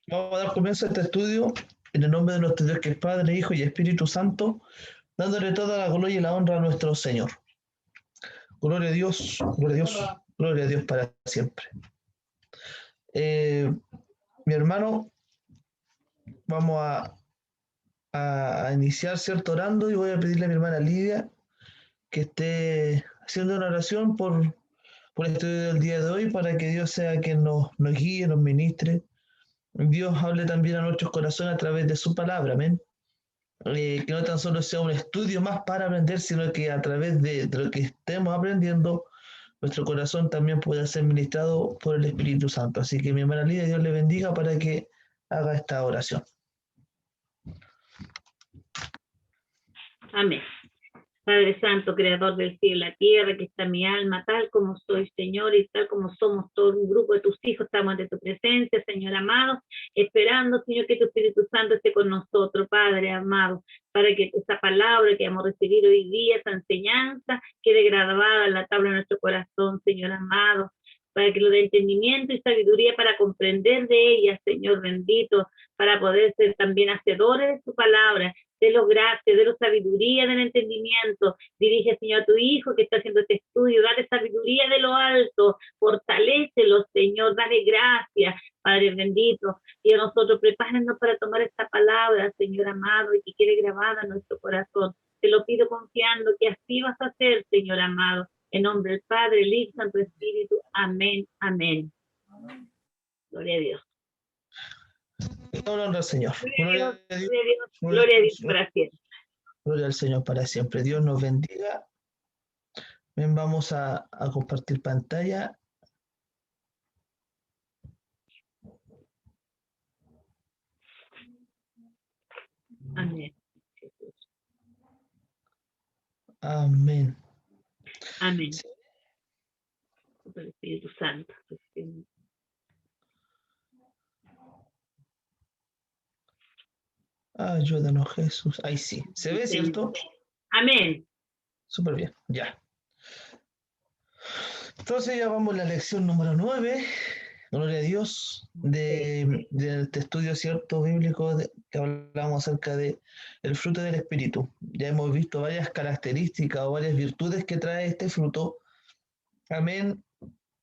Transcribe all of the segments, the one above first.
Vamos a dar comienzo a este estudio en el nombre de nuestro Dios que es Padre, Hijo y Espíritu Santo, dándole toda la gloria y la honra a nuestro Señor. Gloria a Dios, gloria a Dios, gloria a Dios para siempre. Mi hermano, vamos a iniciar, ¿cierto? Orando, y voy a pedirle a mi hermana Lidia que esté haciendo una oración por el estudio del día de hoy para que Dios sea quien nos guíe, nos ministre. Dios hable también a nuestros corazones a través de su palabra, amén. Que no tan solo sea un estudio más para aprender, sino que a través de lo que estemos aprendiendo, nuestro corazón también pueda ser ministrado por el Espíritu Santo. Así que mi hermana Lidia, Dios le bendiga para que haga esta oración. Amén. Padre Santo, Creador del cielo y la tierra, que está mi alma, tal como soy, Señor, y tal como somos todo un grupo de tus hijos, estamos ante tu presencia, Señor amado, esperando, Señor, que tu Espíritu Santo esté con nosotros, Padre amado, para que esa palabra que hemos recibido hoy día, esa enseñanza, quede grabada en la tabla de nuestro corazón, Señor amado, para que lo dé entendimiento y sabiduría para comprender de ella, Señor bendito, para poder ser también hacedores de su palabra. De los gracias, de la sabiduría, del entendimiento. Dirige, Señor, a tu Hijo que está haciendo este estudio. Dale sabiduría de lo alto. Fortalécelo, Señor. Dale gracias, Padre bendito. Y a nosotros prepárenos para tomar esta palabra, Señor amado, y que quede grabada en nuestro corazón. Te lo pido confiando que así vas a hacer, Señor amado. En nombre del Padre, el Hijo, Santo Espíritu. Amén, amén. Gloria a Dios. Gloria al Señor. Gloria a Dios. Gloria a Dios para siempre. Gloria al Señor para siempre. Dios nos bendiga. Bien, vamos a compartir pantalla. Amén. Amén. Amén. Por el Espíritu Santo. Ayúdanos, Jesús. Ahí sí. ¿Se ve, cierto? Amén. Súper bien. Ya. Entonces ya vamos a la lección número 9. Gloria a Dios, de este estudio cierto bíblico que hablamos acerca de el fruto del Espíritu. Ya hemos visto varias características o varias virtudes que trae este fruto. Amén.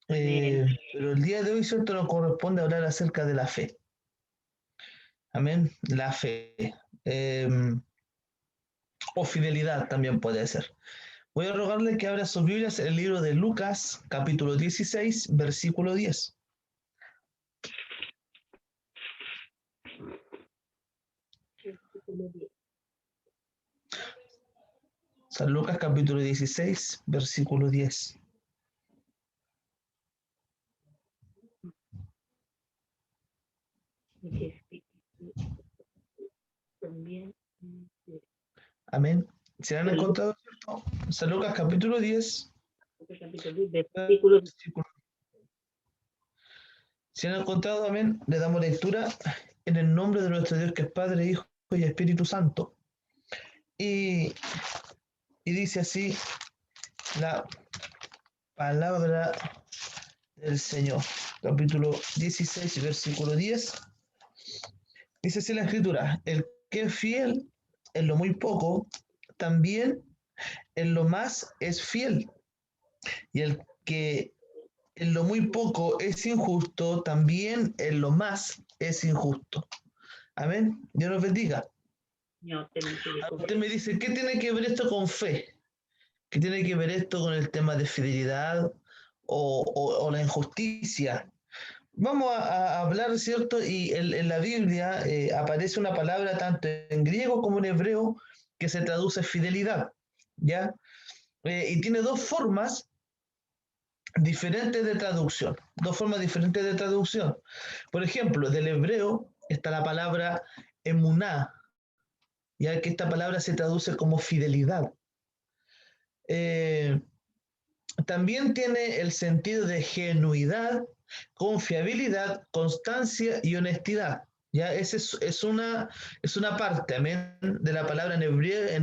Pero el día de hoy, cierto, nos corresponde hablar acerca de la fe. Amén. La fe. O fidelidad también puede ser. Voy a rogarle que abra sus Biblias en el libro de Lucas, capítulo 16, versículo 10. San Lucas capítulo 16, versículo 10. Amén. ¿Se han encontrado, cierto? San Lucas capítulo 10, versículo. Si han encontrado, amén, le damos lectura en el nombre de nuestro Dios que es Padre, Hijo y Espíritu Santo. Y dice así la palabra del Señor. Capítulo 16, versículo 10. Dice así la Escritura: el que es fiel en lo muy poco, también en lo más es fiel. Y el que en lo muy poco es injusto, también en lo más es injusto. Amén. Dios nos bendiga. Usted me dice, ¿qué tiene que ver esto con fe? ¿Qué tiene que ver esto con el tema de fidelidad o la injusticia? Vamos a hablar, ¿cierto? Y en la Biblia aparece una palabra tanto en griego como en hebreo que se traduce fidelidad, ¿ya? Y tiene dos formas diferentes de traducción, dos formas diferentes de traducción. Por ejemplo, del hebreo está la palabra emuná, ya que esta palabra se traduce como fidelidad. También tiene el sentido de genuidad, confiabilidad, constancia y honestidad. Ya, esa es una parte, amén, de la palabra en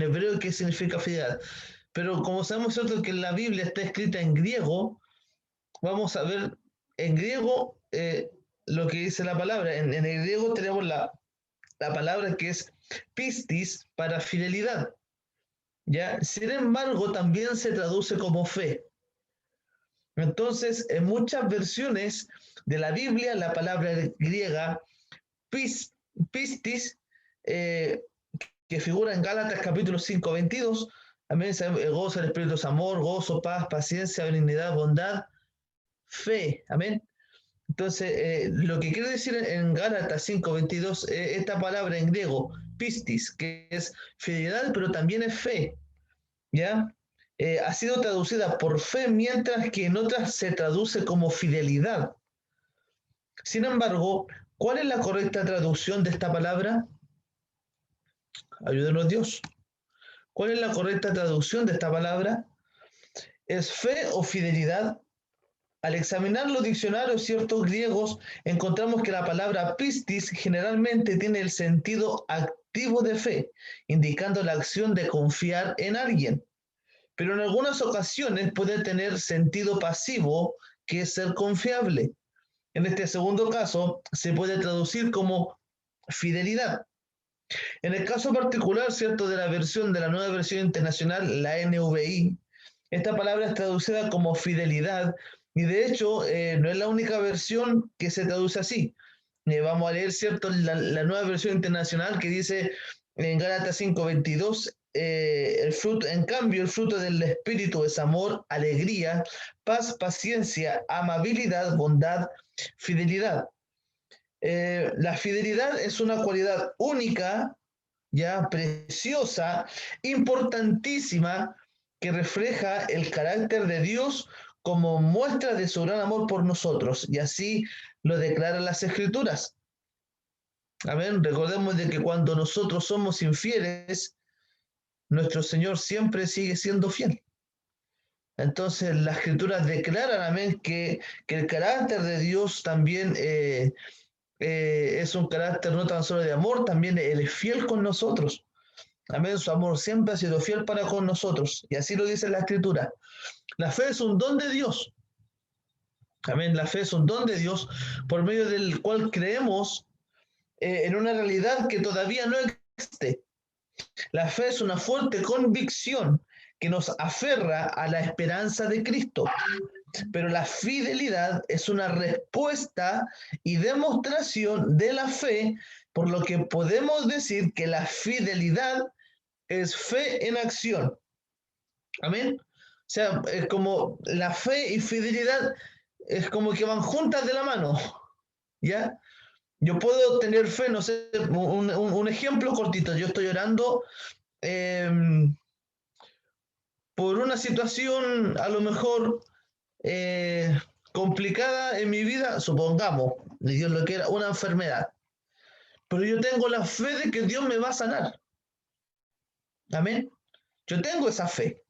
hebreo que significa fidelidad. Pero como sabemos, ¿cierto?, que la Biblia está escrita en griego, vamos a ver en griego lo que dice la palabra. En el griego tenemos la palabra que es pistis para fidelidad, ¿ya? Sin embargo, también se traduce como fe. Entonces, en muchas versiones de la Biblia, la palabra griega pistis, eh, que figura en Gálatas capítulo 5, 22, también el gozo del Espíritu es amor, gozo, paz, paciencia, benignidad, bondad, fe, amén. Entonces, lo que quiere decir en Gálatas 5:22, esta palabra en griego, pistis, que es fidelidad, pero también es fe, ¿ya? Ha sido traducida por fe, mientras que en otras se traduce como fidelidad. Sin embargo, ¿cuál es la correcta traducción de esta palabra? Ayúdenos Dios. ¿Cuál es la correcta traducción de esta palabra? ¿Es fe o fidelidad? Al examinar los diccionarios ciertos griegos, encontramos que la palabra pistis generalmente tiene el sentido activo de fe, indicando la acción de confiar en alguien. Pero en algunas ocasiones puede tener sentido pasivo, que es ser confiable. En este segundo caso, se puede traducir como fidelidad. En el caso particular, ¿cierto?, de la versión de la nueva versión internacional, la NVI, esta palabra es traducida como fidelidad y de hecho no es la única versión que se traduce así. Vamos a leer, ¿cierto?, la nueva versión internacional que dice en Gálatas 5:22, el fruto, en cambio, el fruto del Espíritu es amor, alegría, paz, paciencia, amabilidad, bondad, fidelidad. La fidelidad es una cualidad única, ya preciosa, importantísima, que refleja el carácter de Dios como muestra de su gran amor por nosotros, y así lo declaran las Escrituras. Amén. Recordemos de que cuando nosotros somos infieles, nuestro Señor siempre sigue siendo fiel. Entonces las Escrituras declaran, amén, que el carácter de Dios también es un carácter no tan solo de amor, también Él es fiel con nosotros. Amén, su amor siempre ha sido fiel para con nosotros. Y así lo dice la Escritura. La fe es un don de Dios. Amén, la fe es un don de Dios por medio del cual creemos en una realidad que todavía no existe. La fe es una fuerte convicción que nos aferra a la esperanza de Cristo. Pero la fidelidad es una respuesta y demostración de la fe, por lo que podemos decir que la fidelidad es fe en acción. Amén. O sea, es como la fe y fidelidad es como que van juntas de la mano. ¿Ya? Yo puedo tener fe, no sé, un ejemplo cortito. Yo estoy orando eh, por una situación a lo mejor eh, complicada en mi vida, supongamos, y Dios lo quiera, una enfermedad. Pero yo tengo la fe de que Dios me va a sanar. Amén. Yo tengo esa fe.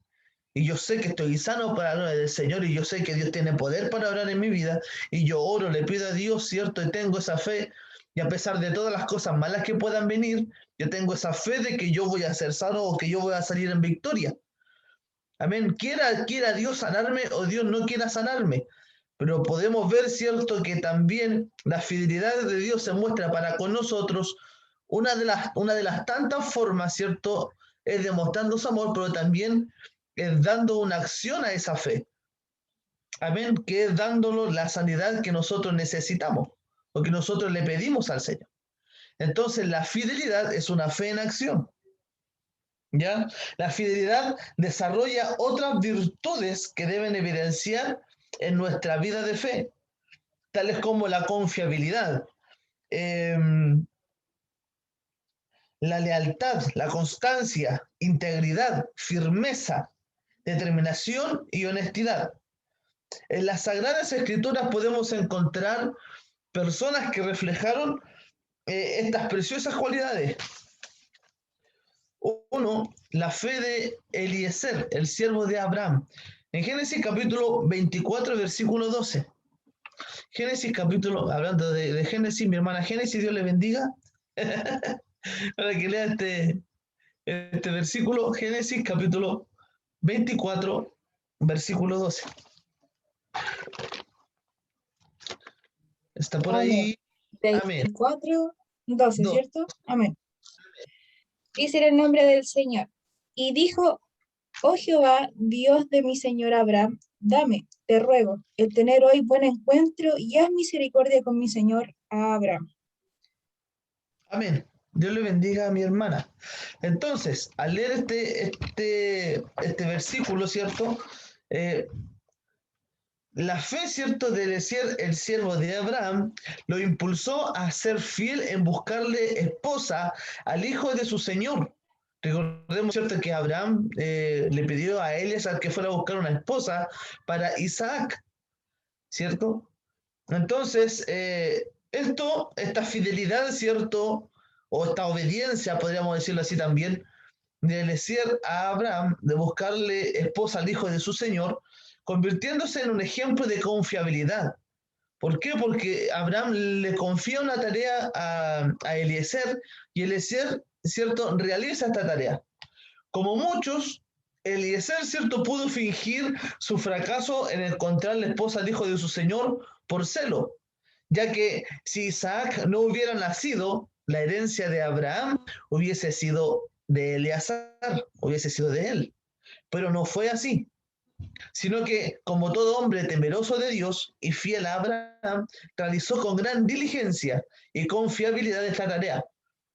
Y yo sé que estoy sano para la gloria del Señor y yo sé que Dios tiene poder para obrar en mi vida y yo oro, le pido a Dios, ¿cierto? Y tengo esa fe y a pesar de todas las cosas malas que puedan venir, yo tengo esa fe de que yo voy a ser sano o que yo voy a salir en victoria. Amén. Quiera Dios sanarme o Dios no quiera sanarme. Pero podemos ver, ¿cierto?, que también la fidelidad de Dios se muestra para con nosotros. Una de las tantas formas, ¿cierto?, es demostrando su amor, pero también es dando una acción a esa fe. Amén, que es dándonos la sanidad que nosotros necesitamos, o que nosotros le pedimos al Señor. Entonces, la fidelidad es una fe en acción. ¿Ya? La fidelidad desarrolla otras virtudes que deben evidenciar en nuestra vida de fe, tales como la confiabilidad, eh, la lealtad, la constancia, integridad, firmeza, determinación y honestidad. En las Sagradas Escrituras podemos encontrar personas que reflejaron estas preciosas cualidades. Uno, la fe de Eliezer, el siervo de Abraham. En Génesis capítulo 24, versículo 12. Génesis capítulo, hablando de Génesis, mi hermana Génesis, Dios le bendiga. Para que lea este versículo, Génesis capítulo 24, versículo 12. ¿Está por Amén. ahí? Amén. 24, 12, 2. ¿cierto? Amén. Dice en el nombre del Señor. Y dijo, oh Jehová, Dios de mi señor Abraham, dame, te ruego, el tener hoy buen encuentro y haz misericordia con mi señor Abraham. Amén. Dios le bendiga a mi hermana. Entonces, al leer este versículo, ¿cierto? Eh, la fe, ¿cierto?, de Eliezer, el siervo de Abraham, lo impulsó a ser fiel en buscarle esposa al hijo de su señor. Recordemos, ¿cierto?, que Abraham le pidió a Eliezer que fuera a buscar una esposa para Isaac, ¿cierto? Entonces, esta fidelidad, ¿cierto? O esta obediencia, podríamos decirlo así también, de Eliezer a Abraham, de buscarle esposa al hijo de su señor, convirtiéndose en un ejemplo de confiabilidad. ¿Por qué? Porque Abraham le confía una tarea a Eliezer y Eliezer, ¿cierto?, realiza esta tarea. Como muchos, Eliezer, ¿cierto?, pudo fingir su fracaso en encontrar la esposa al hijo de su señor por celo, ya que si Isaac no hubiera nacido, la herencia de Abraham hubiese sido de Eleazar, hubiese sido de él. Pero no fue así, sino que como todo hombre temeroso de Dios y fiel a Abraham, realizó con gran diligencia y confiabilidad esta tarea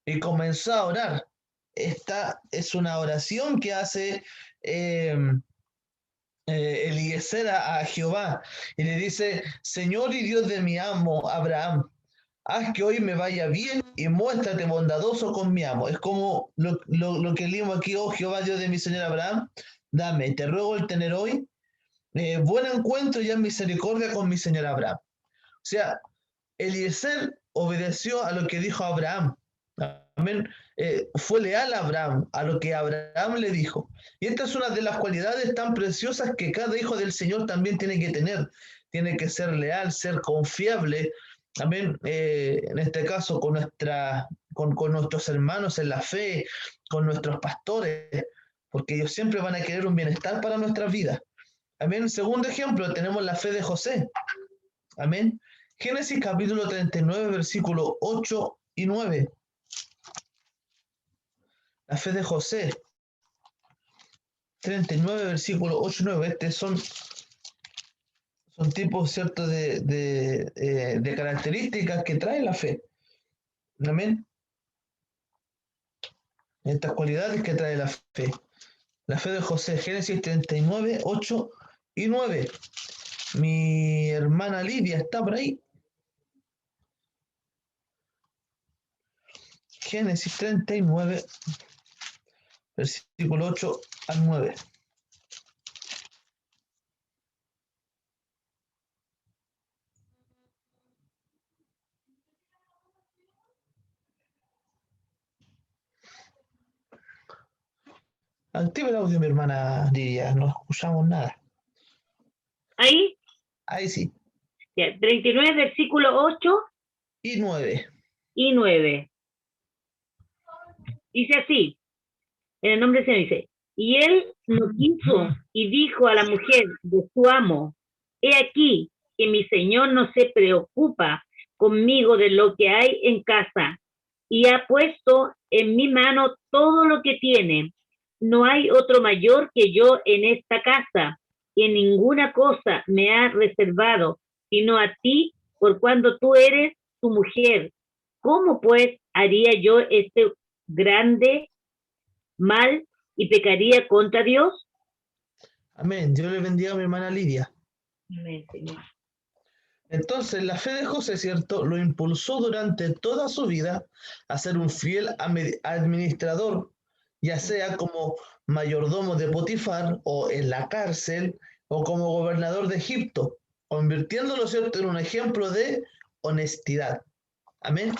y comenzó a orar. Esta es una oración que hace eh, Eliezer a Jehová y le dice, Señor y Dios de mi amo Abraham, haz que hoy me vaya bien y muéstrate bondadoso con mi amo. Es como lo que leímos aquí, oh Jehová, Dios de mi señor Abraham, dame, te ruego el tener hoy buen encuentro y en misericordia con mi señor Abraham. O sea, Eliezer obedeció a lo que dijo Abraham. Amén. Fue leal a Abraham, a lo que Abraham le dijo. Y esta es una de las cualidades tan preciosas que cada hijo del Señor también tiene que tener. Tiene que ser leal, ser confiable. Amén. En este caso, con nuestros hermanos en la fe, con nuestros pastores, porque ellos siempre van a querer un bienestar para nuestras vidas. Amén. Segundo ejemplo, tenemos la fe de José. Amén. Génesis capítulo 39, versículo 8 y 9. La fe de José. 39, versículo 8 y 9. Son tipos, ¿cierto?, de características que trae la fe. Amén. Estas cualidades que trae la fe. La fe de José. Génesis 39, 8 y 9. Mi hermana Lidia está por ahí. Génesis 39, versículo 8 al 9. Activa el audio, mi hermana Lidia, no escuchamos nada. Ahí, Ahí sí. ya, 39, versículo 8 Y 9. y 9. Dice así, en el nombre del Señor dice, y él no quiso y dijo a la mujer de su amo, he aquí que mi señor no se preocupa conmigo de lo que hay en casa y ha puesto en mi mano todo lo que tiene. No hay otro mayor que yo en esta casa y en ninguna cosa me ha reservado, sino a ti por cuando tú eres tu mujer. ¿Cómo pues haría yo este grande mal y pecaría contra Dios? Amén. Dios le bendiga a mi hermana Lidia. Amén, Señor. Entonces, la fe de José, ¿cierto?, lo impulsó durante toda su vida a ser un fiel administrador, ya sea como mayordomo de Potifar o en la cárcel o como gobernador de Egipto, convirtiéndolo, ¿cierto?, en un ejemplo de honestidad. Amén.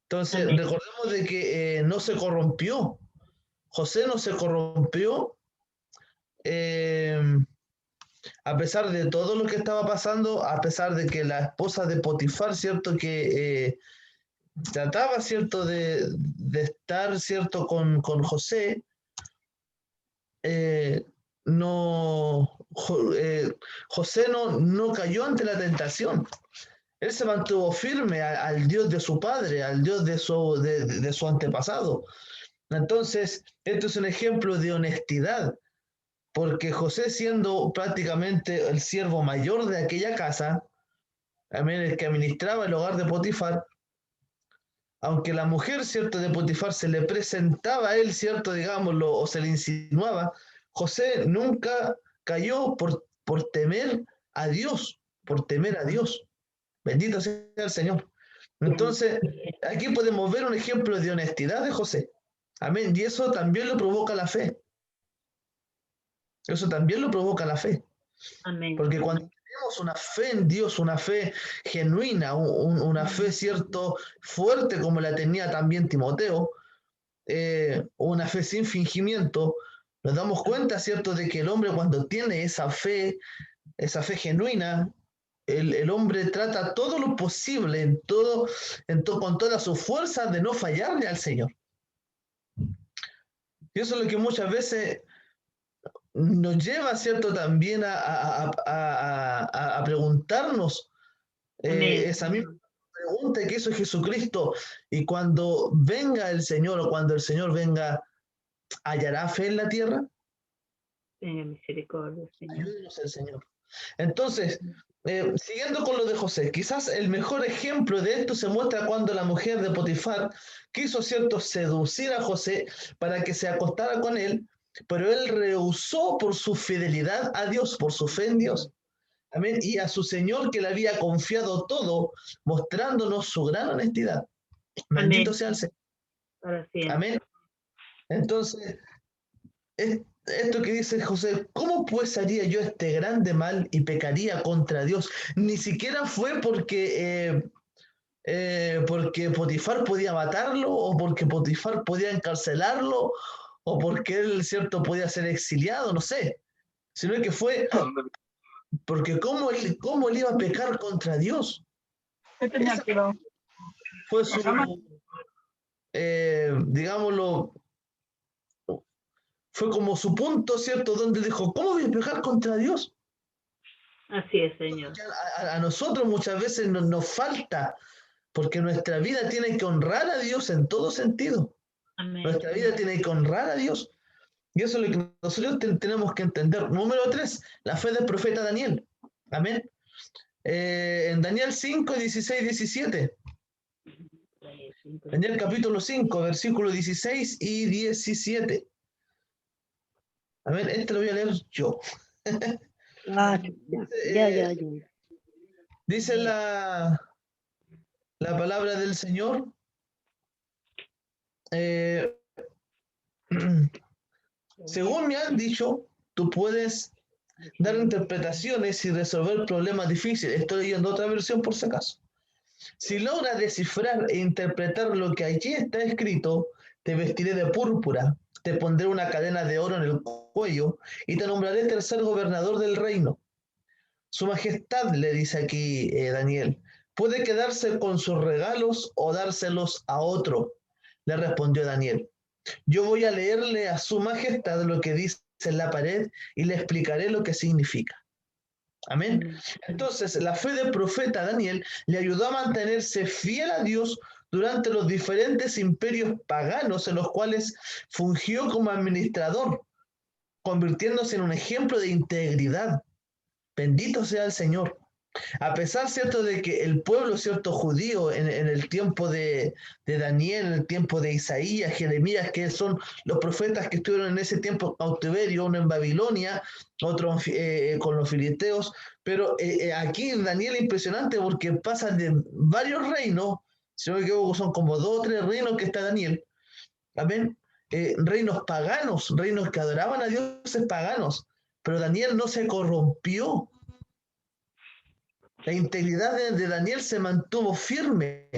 Entonces, Amén. recordemos de que no se corrompió. José no se corrompió eh, a pesar de todo lo que estaba pasando, a pesar de que la esposa de Potifar, ¿cierto?, que trataba, ¿cierto?, de estar, ¿cierto?, con José, no, José no cayó ante la tentación. Él se mantuvo firme al Dios de su padre, al Dios de su antepasado. Entonces, esto es un ejemplo de honestidad, porque José, siendo prácticamente el siervo mayor de aquella casa, también el que administraba el hogar de Potifar, aunque la mujer, cierto, de Potifar se le presentaba a él, cierto, digámoslo, o se le insinuaba, José nunca cayó por temer a Dios, por temer a Dios. Bendito sea el Señor. Entonces, aquí podemos ver un ejemplo de honestidad de José. Amén. Y eso también lo provoca la fe. Eso también lo provoca la fe. Amén. Porque cuando tenemos una fe en Dios, una fe genuina, una fe, cierto, fuerte como la tenía también Timoteo, una fe sin fingimiento, nos damos cuenta, cierto, de que el hombre cuando tiene esa fe genuina, el hombre trata todo lo posible, con toda su fuerza de no fallarle al Señor. Y eso es lo que muchas veces nos lleva, ¿cierto?, también a preguntarnos esa misma pregunta que hizo Jesucristo. Y cuando venga el Señor, o cuando el Señor venga, ¿hallará fe en la tierra? Tenga misericordia, Señor. Ayúdenos el Señor. Entonces, siguiendo con lo de José, quizás el mejor ejemplo de esto se muestra cuando la mujer de Potifar quiso, cierto, seducir a José para que se acostara con él, pero él rehusó por su fidelidad a Dios, por su fe en Dios. Amén. Y a su Señor que le había confiado todo, mostrándonos su gran honestidad. Bendito sea el Señor. Para siempre. Amén. Entonces, esto que dice José, ¿cómo pues haría yo este grande mal y pecaría contra Dios? Ni siquiera fue porque Potifar podía matarlo, o porque Potifar podía encarcelarlo, o porque él, cierto, podía ser exiliado, no sé, sino que fue porque cómo él iba a pecar contra Dios. Esa fue su, digámoslo, fue como su punto, ¿cierto? Donde dijo, ¿cómo voy a pecar contra Dios? Así es, Señor. A nosotros muchas veces nos falta, porque nuestra vida tiene que honrar a Dios en todo sentido. Amén. Nuestra vida tiene que honrar a Dios. Y eso es lo que nosotros tenemos que entender. Número 3, la fe del profeta Daniel. Amén. En Daniel 5, 16, 17. Daniel capítulo 5, versículos 16 y 17. Amén. Este lo voy a leer yo. Ya. Dice la palabra del Señor. Según me han dicho, tú puedes dar interpretaciones y resolver problemas difíciles. Estoy leyendo otra versión por si acaso. Si logras descifrar e interpretar lo que allí está escrito, te vestiré de púrpura, te pondré una cadena de oro en el cuello y te nombraré tercer gobernador del reino. Su majestad, le dice aquí Daniel, puede quedarse con sus regalos o dárselos a otro, le respondió Daniel. Yo voy a leerle a su majestad lo que dice en la pared y le explicaré lo que significa. Amén. Entonces, la fe del profeta Daniel le ayudó a mantenerse fiel a Dios durante los diferentes imperios paganos en los cuales fungió como administrador, convirtiéndose en un ejemplo de integridad. Bendito sea el Señor. A pesar, cierto, de que el pueblo, cierto, judío en el tiempo de Daniel, en el tiempo de Isaías, Jeremías, que son los profetas que estuvieron en ese tiempo en cautiverio, uno en Babilonia, otro con los filisteos, pero aquí en Daniel es impresionante porque pasan de varios reinos, si no me equivoco son como 2 o 3 reinos que está Daniel, amén, reinos paganos, reinos que adoraban a dioses paganos, pero Daniel no se corrompió. La integridad de Daniel se mantuvo firme,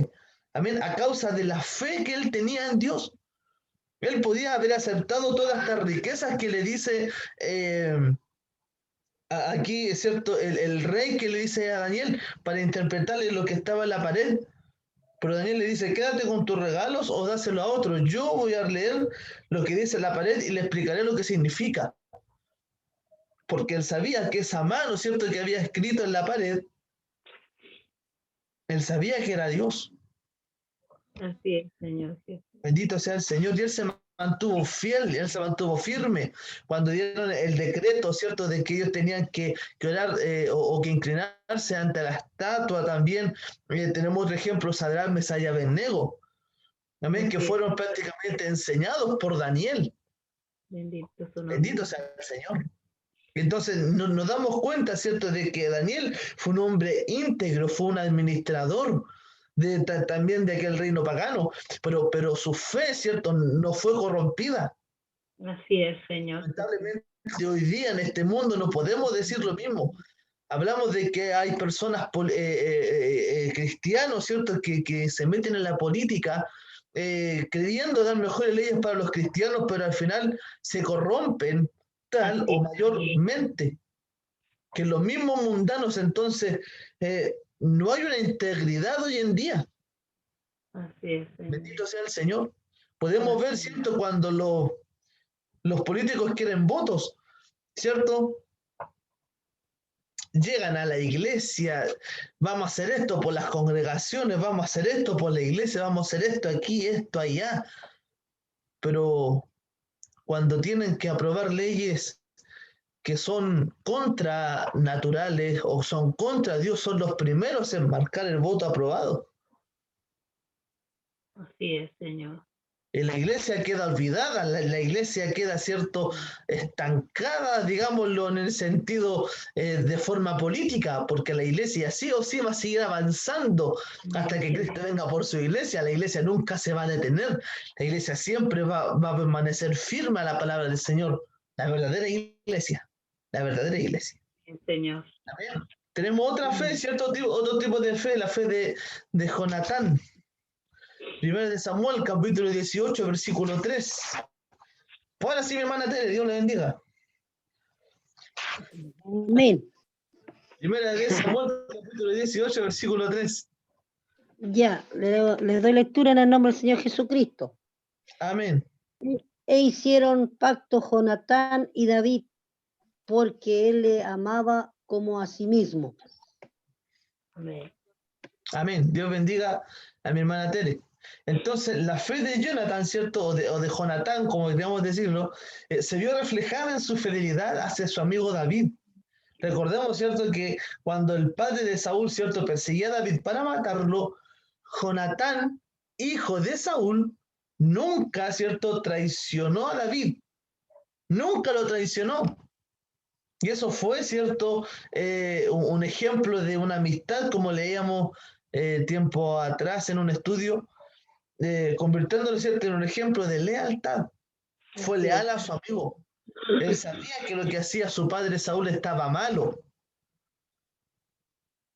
amén, a causa de la fe que él tenía en Dios. Él podía haber aceptado todas estas riquezas que le dice aquí, es cierto, el rey que le dice a Daniel para interpretarle lo que estaba en la pared. Pero Daniel le dice, quédate con tus regalos o dáselo a otro. Yo voy a leer lo que dice en la pared y le explicaré lo que significa. Porque él sabía que esa mano, ¿cierto?, que había escrito en la pared, Él sabía que era Dios. Así es, Señor. Sí. Bendito sea el Señor. Y él se mantuvo fiel, él se mantuvo firme cuando dieron el decreto, ¿cierto?, de que ellos tenían que orar o que inclinarse ante la estatua también. Tenemos otro ejemplo, Sadrach, Mesach y Abednego, amén, que Así es. fueron prácticamente enseñados por Daniel. Bendito su nombre. Bendito sea el Señor. Entonces nos damos cuenta, ¿cierto?, de que Daniel fue un hombre íntegro, fue un administrador también de aquel reino pagano, pero su fe, ¿cierto?, no fue corrompida. Así es, Señor. Lamentablemente hoy día en este mundo no podemos decir lo mismo. Hablamos de que hay personas cristianos, ¿cierto?, que se meten en la política creyendo dar mejores leyes para los cristianos, pero al final se corrompen tal o mayormente que los mismos mundanos. Entonces, no hay una integridad hoy en día. Así es, Señor. Bendito sea el Señor. Podemos ver, ¿cierto?, cuando los políticos quieren votos, ¿cierto?, llegan a la iglesia, vamos a hacer esto por las congregaciones, vamos a hacer esto por la iglesia, vamos a hacer esto aquí, esto allá. Pero cuando tienen que aprobar leyes que son contra naturales o son contra Dios, son los primeros en marcar el voto aprobado. Así es, Señor. Y la iglesia queda olvidada, la iglesia queda, ¿cierto?, estancada, digámoslo, en el sentido de forma política, porque la iglesia sí o sí va a seguir avanzando hasta que Cristo venga por su iglesia. La iglesia nunca se va a detener, la iglesia siempre va a permanecer firme a la palabra del Señor, la verdadera iglesia, la verdadera iglesia. Sí, Señor. Amén. Tenemos otra fe, ¿cierto? Otro tipo de fe, la fe de Jonatán. Primero de Samuel, capítulo 18, versículo 3. Ahora sí, mi hermana Tere, Dios le bendiga. Amén. Primera de Samuel, capítulo 18, versículo 3. Ya, le doy lectura en el nombre del Señor Jesucristo. Amén. E hicieron pacto Jonatán y David, porque él le amaba como a sí mismo. Amén. Amén. Dios bendiga a mi hermana Tere. Entonces, la fe de Jonathan, ¿cierto? O de Jonatán, como deberíamos decirlo, se vio reflejada en su fidelidad hacia su amigo David. Recordemos, ¿cierto?, que cuando el padre de Saúl, ¿cierto?, perseguía a David para matarlo, Jonatán, hijo de Saúl, nunca, ¿cierto?, traicionó a David. Nunca lo traicionó. Y eso fue, ¿cierto?, un ejemplo de una amistad, como leíamos tiempo atrás en un estudio, convirtiéndolo, ¿cierto?, en un ejemplo de lealtad. Fue leal a su amigo. Él sabía que lo que hacía su padre Saúl estaba malo.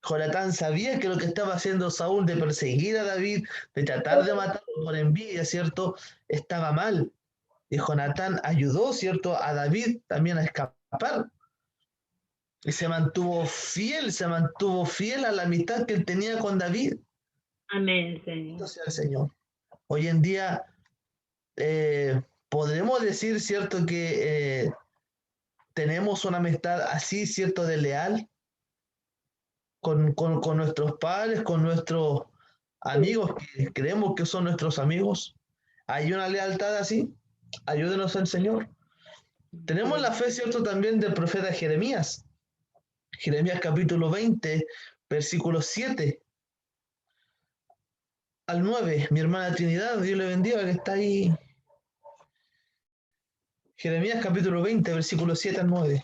Jonatán sabía que lo que estaba haciendo Saúl de perseguir a David, de tratar de matarlo por envidia, ¿cierto?, estaba mal. Y Jonatán ayudó, ¿cierto?, a David también a escapar. Y se mantuvo fiel a la amistad que él tenía con David. Amén, Señor. Bendito sea el Señor. Hoy en día podremos decir, ¿cierto?, que tenemos una amistad así, ¿cierto?, de leal con nuestros padres, con nuestros amigos que creemos que son nuestros amigos. ¿Hay una lealtad así? Ayúdenos el Señor. Tenemos la fe, ¿cierto?, también del profeta Jeremías. Jeremías capítulo 20, versículos 7 al 9. Mi hermana Trinidad, Dios le bendiga, que está ahí. Jeremías capítulo 20, versículos 7 al 9.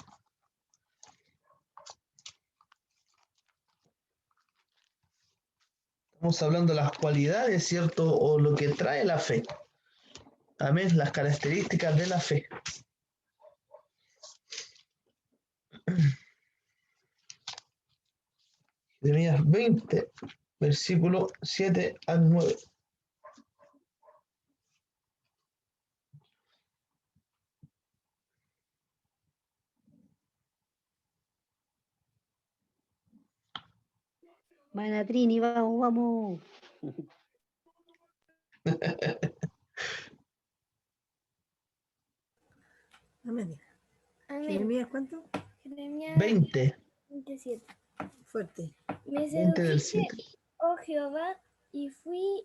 Estamos hablando de las cualidades, ¿cierto?, o lo que trae la fe. Amén, las características de la fe. Jeremías 20, versículo 7 al 9. Manatrini, vamos, vamos. Amén. Amén. ¿Jeremías cuánto? Jeremías 20, 27. Fuerte. Me 20 del sedujiste, 7. oh Jehová, y fui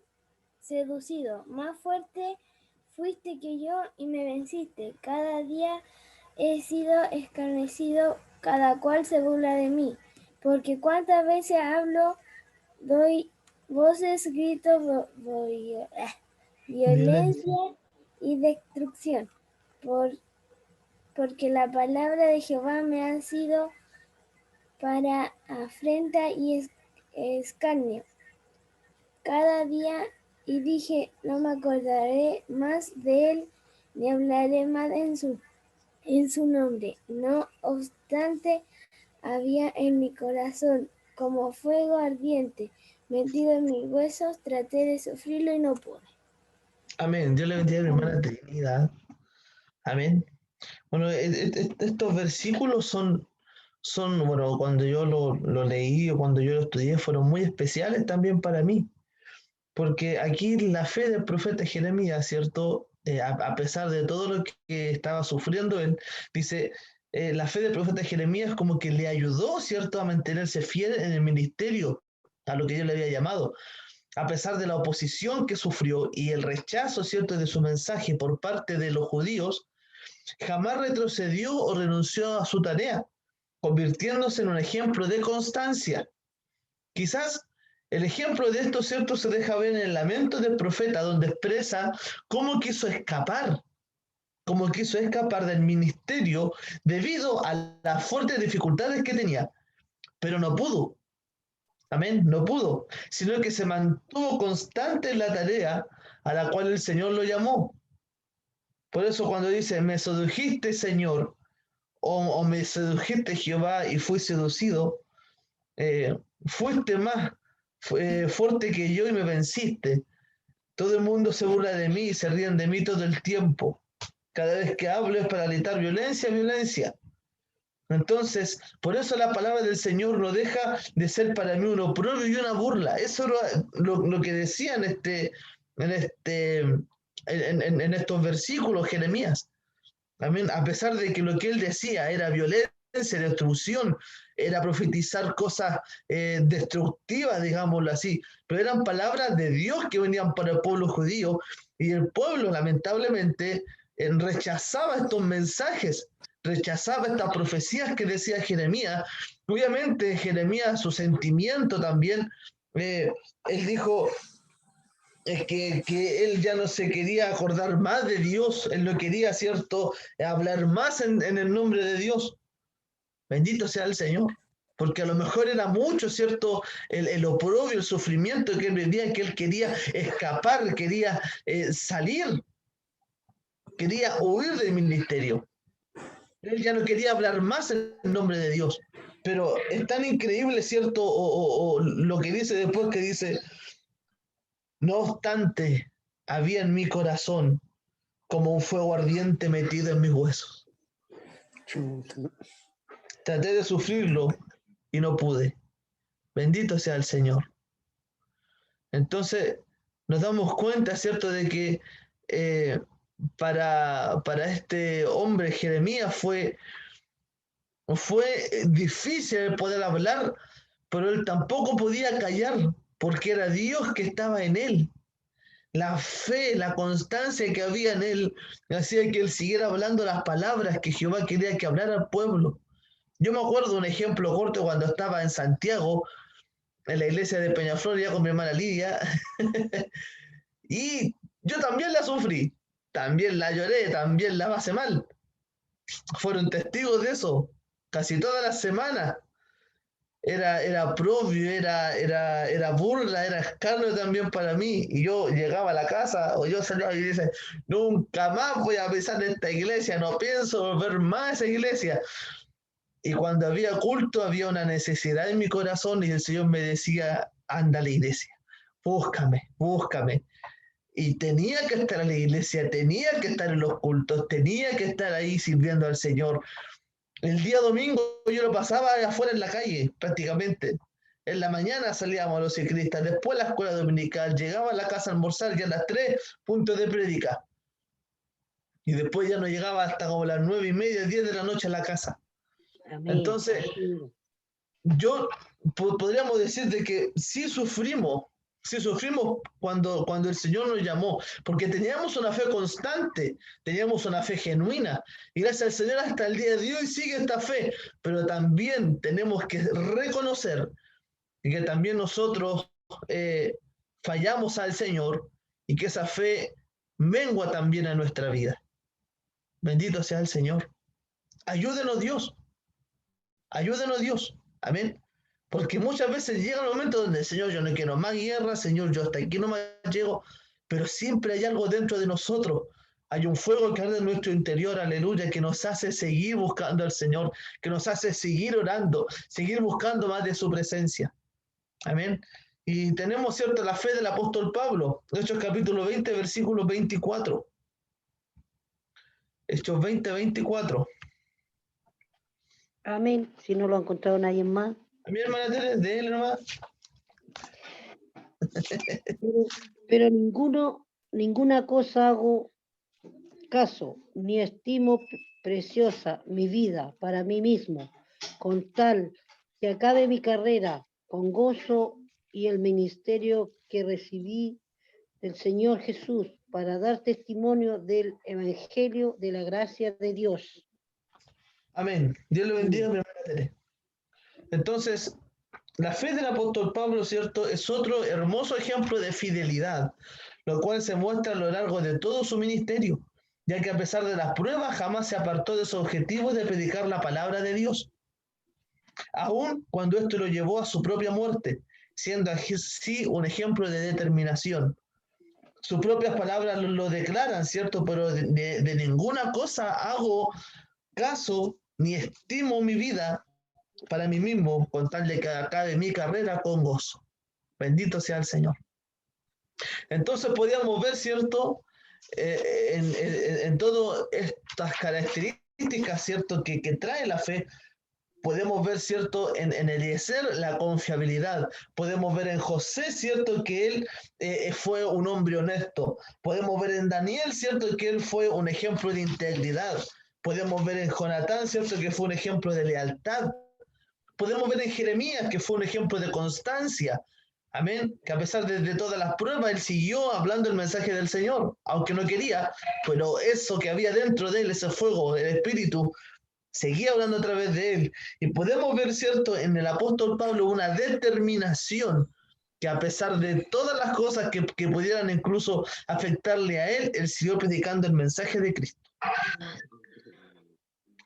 seducido. Más fuerte fuiste que yo y me venciste. Cada día he sido escarnecido, cada cual se burla de mí. Porque cuántas veces hablo, doy voces, grito, violencia y destrucción. Porque la palabra de Jehová me ha sido para afrenta y escarnio cada día, y dije, no me acordaré más de él, ni hablaré más en su nombre. No obstante, había en mi corazón como fuego ardiente, metido en mis huesos, traté de sufrirlo y no pude. Amén. Dios le bendiga a mi hermana Trinidad. Amén. Bueno, estos versículos bueno, cuando yo lo leí o cuando yo lo estudié, fueron muy especiales también para mí, porque aquí la fe del profeta Jeremías, ¿cierto? A pesar de todo lo que estaba sufriendo él, dice, la fe del profeta Jeremías como que le ayudó, ¿cierto?, a mantenerse fiel en el ministerio, a lo que Dios le había llamado. A pesar de la oposición que sufrió y el rechazo, ¿cierto?, de su mensaje por parte de los judíos, jamás retrocedió o renunció a su tarea, convirtiéndose en un ejemplo de constancia. Quizás el ejemplo de esto, ¿cierto?, se deja ver en el lamento del profeta, donde expresa cómo quiso escapar del ministerio debido a las fuertes dificultades que tenía, pero no pudo. Amén, no pudo, sino que se mantuvo constante en la tarea a la cual el Señor lo llamó. Por eso cuando dice, me sedujiste, Señor, o me sedujiste, Jehová, y fui seducido, fuiste más fuerte que yo y me venciste. Todo el mundo se burla de mí y se ríen de mí todo el tiempo. Cada vez que hablo es para gritar violencia, violencia. Entonces, por eso la palabra del Señor no deja de ser para mí un oprobio y una burla. Eso es lo que decía en estos versículos Jeremías. Amén. A pesar de que lo que él decía era violencia, destrucción, era profetizar cosas destructivas, digámoslo así, pero eran palabras de Dios que venían para el pueblo judío y el pueblo lamentablemente rechazaba estos mensajes, rechazaba estas profecías que decía Jeremías. Obviamente Jeremías, su sentimiento también, él dijo, es que él ya no se quería acordar más de Dios, él no quería, ¿cierto?, hablar más en el nombre de Dios. Bendito sea el Señor, porque a lo mejor era mucho, ¿cierto?, el oprobio, el sufrimiento que él vivía, que él quería escapar, quería salir, quería huir del ministerio. Él ya no quería hablar más en el nombre de Dios. Pero es tan increíble, ¿cierto?, o lo que dice después, que dice, no obstante, había en mi corazón como un fuego ardiente metido en mis huesos. Traté de sufrirlo y no pude. Bendito sea el Señor. Entonces, nos damos cuenta, ¿cierto?, de que para este hombre, Jeremías, fue difícil el poder hablar, pero él tampoco podía callar, porque era Dios que estaba en él. La fe, la constancia que había en él, hacía que él siguiera hablando las palabras que Jehová quería que hablara al pueblo. Yo me acuerdo un ejemplo corto cuando estaba en Santiago, en la iglesia de Peñaflor, ya con mi hermana Lidia, y yo también la sufrí, también la lloré, también la pasé mal. Fueron testigos de eso, casi todas las semanas. Era propio, era burla, era escarnio también para mí. Y yo llegaba a la casa, o yo salía y dice, nunca más voy a pisar esta iglesia, no pienso volver más a esa iglesia. Y cuando había culto, había una necesidad en mi corazón y el Señor me decía, anda a la iglesia, búscame, búscame. Y tenía que estar en la iglesia, tenía que estar en los cultos, tenía que estar ahí sirviendo al Señor. El día domingo yo lo pasaba afuera en la calle, prácticamente. En la mañana salíamos a los ciclistas, después la escuela dominical, llegaba a la casa a almorzar ya a las 3, puntos de prédica. Y después ya no llegaba hasta como las 9:30, 10 de la noche a la casa. Amén. Entonces, yo podríamos decir de que sí sufrimos cuando el Señor nos llamó, porque teníamos una fe constante, teníamos una fe genuina, y gracias al Señor hasta el día de hoy sigue esta fe, pero también tenemos que reconocer que también nosotros fallamos al Señor y que esa fe mengua también a nuestra vida. Bendito sea el Señor. Ayúdenos Dios. Ayúdenos Dios. Amén. Porque muchas veces llega el momento donde, Señor, yo no quiero más guerra, Señor, yo hasta aquí no más llego, pero siempre hay algo dentro de nosotros. Hay un fuego que arde en nuestro interior, aleluya, que nos hace seguir buscando al Señor, que nos hace seguir orando, seguir buscando más de su presencia. Amén. Y tenemos, ¿cierto?, la fe del apóstol Pablo. Hechos capítulo 20, versículo 24. Hechos 20, 24. Amén. Si no lo ha encontrado nadie más. A mi hermana Teresa, de él nomás. Pero ninguna cosa hago caso, ni estimo preciosa mi vida para mí mismo, con tal que acabe mi carrera con gozo y el ministerio que recibí del Señor Jesús para dar testimonio del Evangelio de la gracia de Dios. Amén. Dios le bendiga, mi hermana Teresa. Entonces, la fe del apóstol Pablo, ¿cierto?, es otro hermoso ejemplo de fidelidad, lo cual se muestra a lo largo de todo su ministerio, ya que a pesar de las pruebas jamás se apartó de su objetivo de predicar la palabra de Dios, aun cuando esto lo llevó a su propia muerte, siendo así un ejemplo de determinación. Sus propias palabras lo declaran, ¿cierto?, pero de ninguna cosa hago caso ni estimo mi vida para mí mismo, con tal de que acabe mi carrera con gozo. Bendito sea el Señor. Entonces podíamos ver, ¿cierto?, en todas estas características, ¿cierto?, que trae la fe. Podemos ver, ¿cierto?, en Eliezer la confiabilidad. Podemos ver en José, ¿cierto?, que él fue un hombre honesto. Podemos ver en Daniel, ¿cierto?, que él fue un ejemplo de integridad. Podemos ver en Jonatán, ¿cierto?, que fue un ejemplo de lealtad. Podemos ver en Jeremías, que fue un ejemplo de constancia. Amén. Que a pesar de todas las pruebas, él siguió hablando el mensaje del Señor, aunque no quería, pero eso que había dentro de él, ese fuego, el espíritu, seguía hablando a través de él. Y podemos ver, ¿cierto?, en el apóstol Pablo una determinación que a pesar de todas las cosas que pudieran incluso afectarle a él, él siguió predicando el mensaje de Cristo.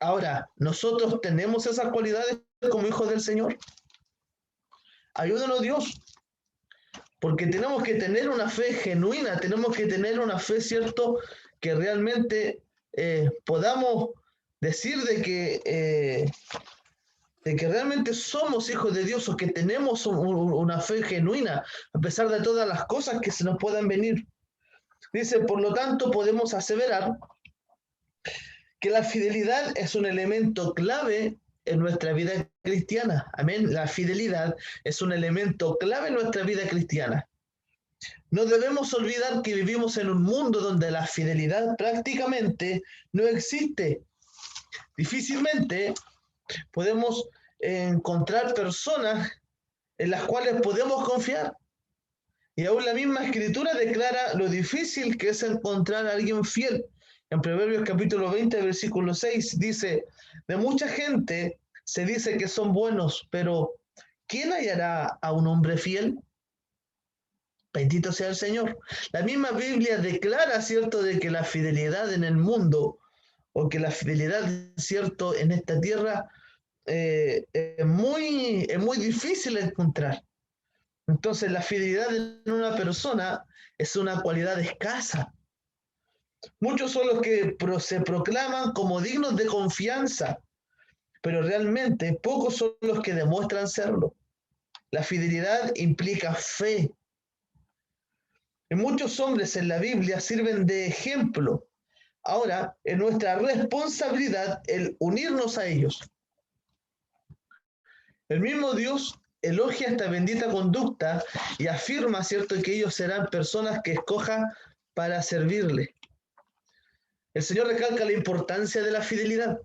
Ahora, nosotros tenemos esas cualidades como hijos del Señor. Ayúdanos Dios, porque tenemos que tener una fe genuina, tenemos que tener una fe, ¿cierto?, que realmente podamos decir de que realmente somos hijos de Dios o que tenemos una fe genuina, a pesar de todas las cosas que se nos puedan venir. Dice, por lo tanto, podemos aseverar que la fidelidad es un elemento clave en nuestra vida cristiana. Amén. La fidelidad es un elemento clave en nuestra vida cristiana. No debemos olvidar que vivimos en un mundo donde la fidelidad prácticamente no existe. Difícilmente podemos encontrar personas en las cuales podemos confiar. Y aún la misma Escritura declara lo difícil que es encontrar a alguien fiel. En Proverbios capítulo 20, versículo 6, dice, de mucha gente se dice que son buenos, pero ¿quién hallará a un hombre fiel? Bendito sea el Señor. La misma Biblia declara, ¿cierto?, de que la fidelidad en el mundo, o que la fidelidad, ¿cierto?, en esta tierra, es muy difícil de encontrar. Entonces, la fidelidad en una persona es una cualidad escasa. Muchos son los que se proclaman como dignos de confianza, pero realmente pocos son los que demuestran serlo. La fidelidad implica fe. Y muchos hombres en la Biblia sirven de ejemplo. Ahora, es nuestra responsabilidad el unirnos a ellos. El mismo Dios elogia esta bendita conducta y afirma, ¿cierto?, que ellos serán personas que escoja para servirle. El Señor recalca la importancia de la fidelidad.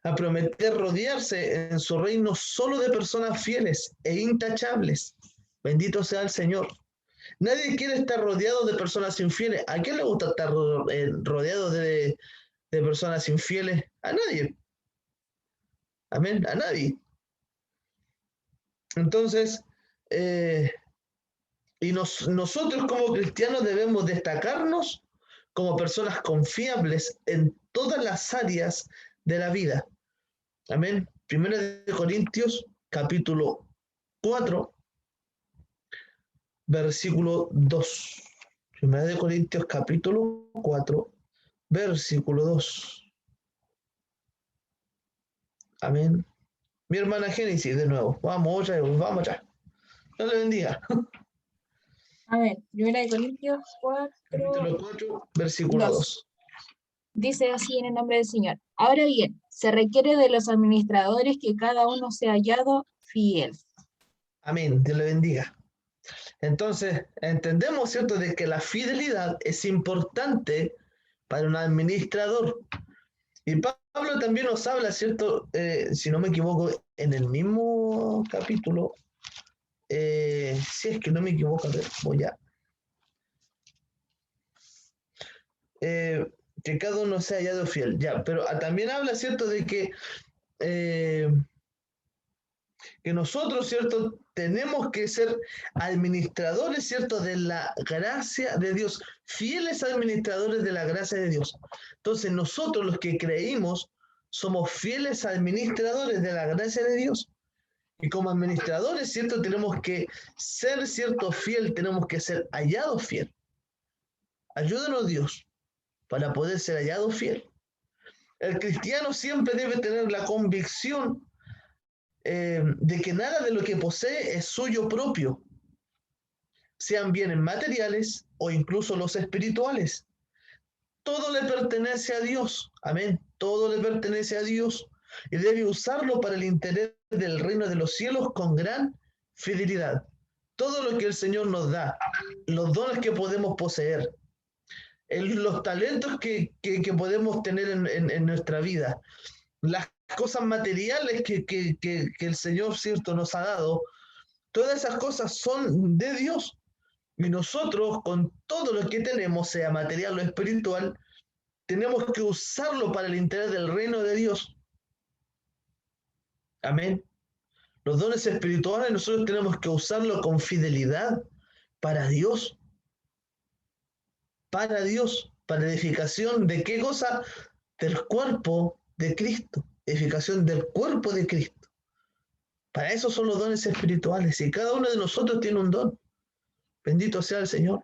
a prometer rodearse en su reino solo de personas fieles e intachables. Bendito sea el Señor. Nadie quiere estar rodeado de personas infieles. ¿A quién le gusta estar rodeado de personas infieles? A nadie. Amén, a nadie. Entonces, nosotros como cristianos debemos destacarnos como personas confiables en todas las áreas de la vida. Amén. Primera de Corintios, capítulo 4, versículo 2. Primera de Corintios, capítulo 4, versículo 2. Amén. Mi hermana Génesis, de nuevo. Vamos allá. Dios le bendiga. A ver, 1 Corintios 4, Capítulo 4, versículo 2. Dice así en el nombre del Señor. Ahora bien, se requiere de los administradores que cada uno sea hallado fiel. Amén. Dios le bendiga. Entonces, entendemos, ¿cierto?, de que la fidelidad es importante para un administrador. Y Pablo también nos habla, ¿cierto?, si no me equivoco, en el mismo capítulo, si es que no me equivoco, a ver, voy a... que cada uno sea hallado fiel, ya, pero también habla, ¿cierto?, de que nosotros, ¿cierto?, tenemos que ser administradores, ¿cierto?, de la gracia de Dios, fieles administradores de la gracia de Dios. Entonces, nosotros los que creímos somos fieles administradores de la gracia de Dios. Y como administradores, ¿cierto?, tenemos que ser, ¿cierto?, fiel, tenemos que ser hallados fiel. Ayúdanos, Dios, para poder ser hallados fiel. El cristiano siempre debe tener la convicción de que nada de lo que posee es suyo propio, sean bienes materiales o incluso los espirituales. Todo le pertenece a Dios, amén, todo le pertenece a Dios y debe usarlo para el interés del reino de los cielos con gran fidelidad. Todo lo que el Señor nos da, los dones que podemos poseer, los talentos que podemos tener en nuestra vida, las cosas materiales que el Señor, cierto, nos ha dado, todas esas cosas son de Dios. Y nosotros, con todo lo que tenemos, sea material o espiritual, tenemos que usarlo para el interés del reino de Dios. Amén. Los dones espirituales nosotros tenemos que usarlo con fidelidad para Dios. Para Dios, para edificación de qué cosa? Del cuerpo de Cristo. Edificación del cuerpo de Cristo. Para eso son los dones espirituales. Y cada uno de nosotros tiene un don. Bendito sea el Señor.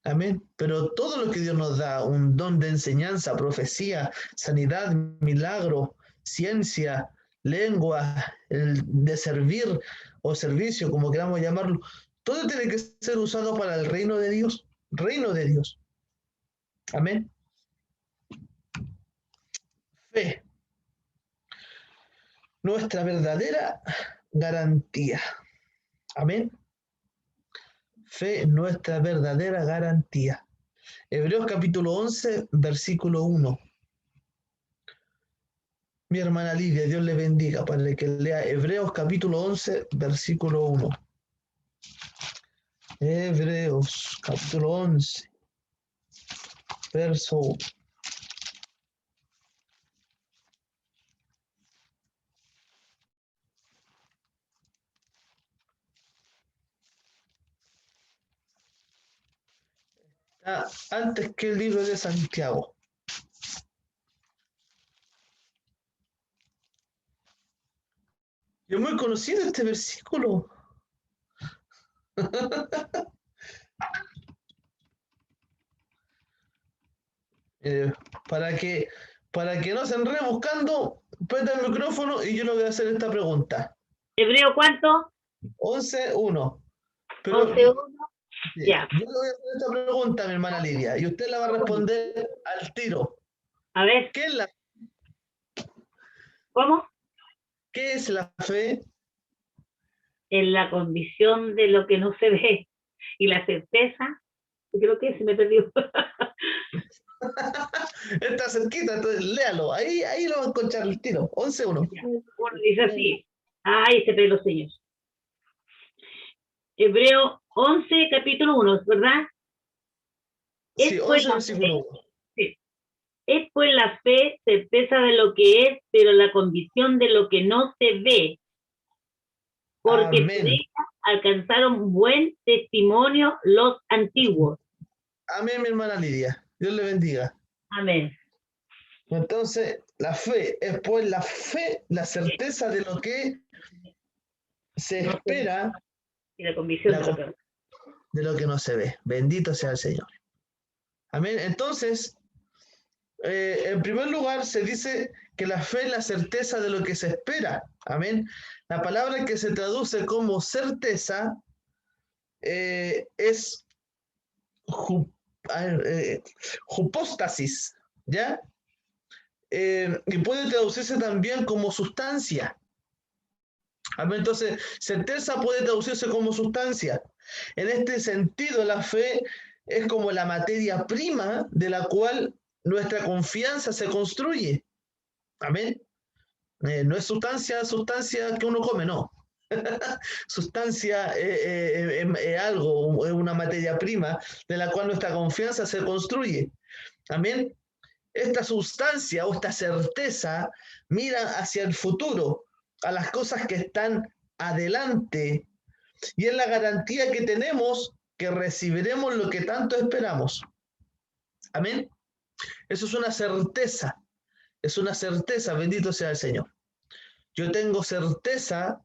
Amén. Pero todo lo que Dios nos da, un don de enseñanza, profecía, sanidad, milagro, ciencia, lengua, el de servir o servicio, como queramos llamarlo, todo tiene que ser usado para el reino de Dios. Reino de Dios. Amén. Fe. Nuestra verdadera garantía. Amén. Fe, nuestra verdadera garantía. Hebreos capítulo 11, versículo 1. Mi hermana Lidia, Dios le bendiga, para que lea Hebreos capítulo 11, versículo 1. Hebreos capítulo 11, verso 1. Antes que el libro de Santiago. Y es muy conocido este versículo. Para que no se enrede buscando, presta el micrófono y yo le voy a hacer esta pregunta. ¿Hebreo cuánto? 11:1. Pero 11:1. Ya. yo le voy a hacer esta pregunta a mi hermana Lidia y usted la va a responder al tiro. A ver, ¿Qué es ¿cómo? ¿Qué es la fe? En la condición de lo que no se ve y la certeza, creo que se me perdió. Está cerquita, entonces léalo. Ahí lo va a encontrar el tiro. 11:1. Bueno, dice así. Ahí se ven los sellos. Hebreo 11, capítulo 1, ¿verdad? Sí, Es pues 11, versículo 1. Es pues la fe, certeza de lo que es, pero la convicción de lo que no se ve. Porque por Amén. ella alcanzaron buen testimonio los antiguos. Amén, mi hermana Lidia. Dios le bendiga. Amén. Entonces, la fe es pues la fe, la certeza de lo que se espera, Y la convicción de lo que de lo que no se ve. Bendito sea el Señor. Amén. Entonces, en primer lugar, se dice que la fe es la certeza de lo que se espera. Amén. La palabra que se traduce como certeza es hypostasis, ¿ya? Y puede traducirse también como sustancia. Amén. Entonces, certeza puede traducirse como sustancia. En este sentido, la fe es como la materia prima de la cual nuestra confianza se construye. Amén. No es sustancia que uno come, no. Sustancia es algo, es una materia prima de la cual nuestra confianza se construye. Amén. Esta sustancia o esta certeza mira hacia el futuro, a las cosas que están adelante, y es la garantía que tenemos que recibiremos lo que tanto esperamos. Amén. Eso es una certeza, bendito sea el Señor. Yo tengo certeza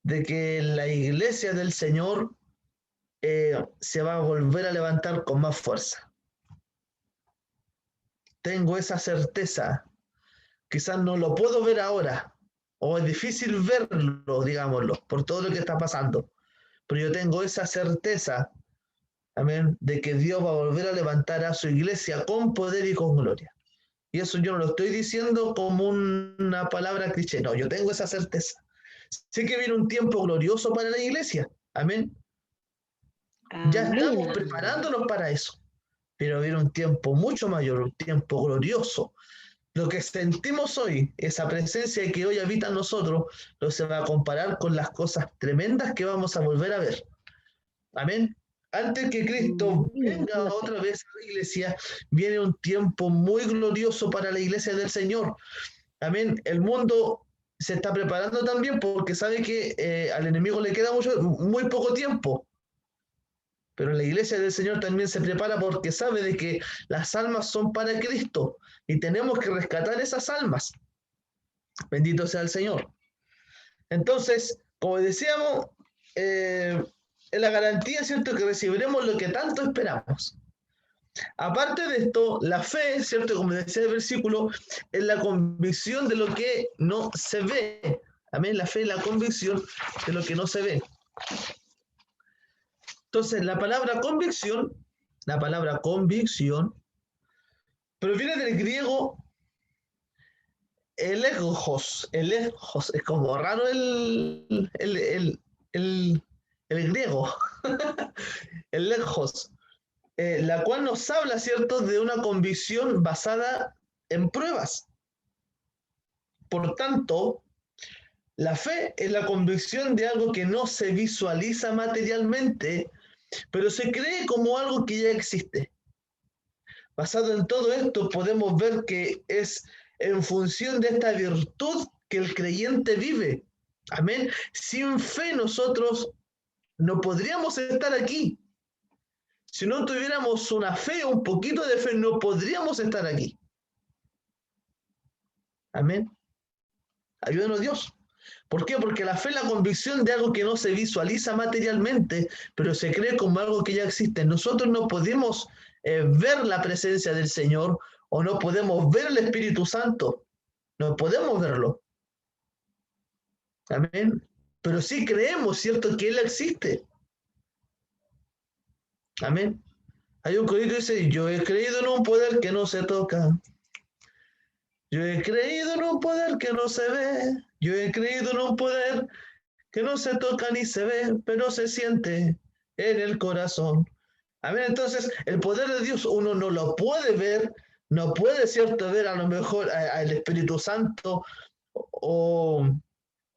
de que la iglesia del Señor se va a volver a levantar con más fuerza. Tengo esa certeza. Quizás no lo puedo ver ahora, o es difícil verlo, digámoslo, por todo lo que está pasando. Pero yo tengo esa certeza, amén, de que Dios va a volver a levantar a su iglesia con poder y con gloria. Y eso yo no lo estoy diciendo como una palabra cliché, no, yo tengo esa certeza. Sé que viene un tiempo glorioso para la iglesia, amén. Ya estamos preparándonos para eso, pero viene un tiempo mucho mayor, un tiempo glorioso. Lo que sentimos hoy, esa presencia que hoy habita en nosotros, no se va a comparar con las cosas tremendas que vamos a volver a ver. Amén. Antes que Cristo venga otra vez a la iglesia, viene un tiempo muy glorioso para la iglesia del Señor. Amén. El mundo se está preparando también porque sabe que al enemigo le queda muy poco tiempo. Pero la iglesia del Señor también se prepara porque sabe de que las almas son para Cristo y tenemos que rescatar esas almas. Bendito sea el Señor. Entonces, como decíamos, es la garantía, ¿cierto?, que recibiremos lo que tanto esperamos. Aparte de esto, la fe, ¿cierto?, como decía el versículo, es la convicción de lo que no se ve. Amén. La fe es la convicción de lo que no se ve. Entonces, la palabra convicción proviene del griego elegos. Elegos, es como raro el griego. Elegos, la cual nos habla, ¿cierto?, de una convicción basada en pruebas. Por tanto, la fe es la convicción de algo que no se visualiza materialmente, pero se cree como algo que ya existe. Basado en todo esto, podemos ver que es en función de esta virtud que el creyente vive. Amén. Sin fe nosotros no podríamos estar aquí. Si no tuviéramos una fe, un poquito de fe, no podríamos estar aquí. Amén. Ayúdanos Dios. ¿Por qué? Porque la fe es la convicción de algo que no se visualiza materialmente, pero se cree como algo que ya existe. Nosotros no podemos ver la presencia del Señor o no podemos ver el Espíritu Santo. No podemos verlo. Amén. Pero sí creemos, ¿cierto?, que Él existe. Amén. Hay un corito que dice, yo he creído en un poder que no se toca. Yo he creído en un poder que no se ve. Yo he creído en un poder que no se toca ni se ve, pero se siente en el corazón. Amén. Entonces, el poder de Dios uno no lo puede ver, no puede, ¿cierto?, ver a lo mejor al Espíritu Santo o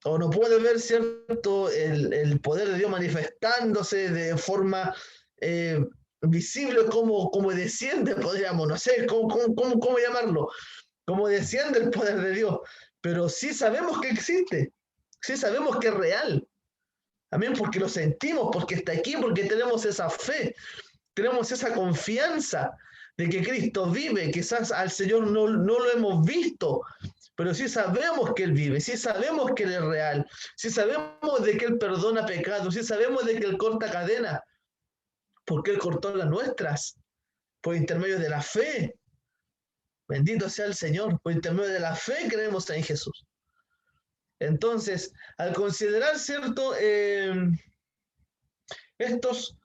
no puede ver, ¿cierto?, el poder de Dios manifestándose de forma visible como desciende, podríamos, no sé, ¿cómo llamarlo? Como desciende el poder de Dios, pero sí sabemos que existe, sí sabemos que es real. Amén, porque lo sentimos, porque está aquí, porque tenemos esa fe, tenemos esa confianza de que Cristo vive. Quizás al Señor no lo hemos visto, pero sí sabemos que Él vive, sí sabemos que Él es real, sí sabemos de que Él perdona pecados, sí sabemos de que Él corta cadenas, porque Él cortó las nuestras, por intermedio de la fe. Bendito sea el Señor, por intermedio de la fe creemos en Jesús. Entonces, al considerar, ¿cierto?, estos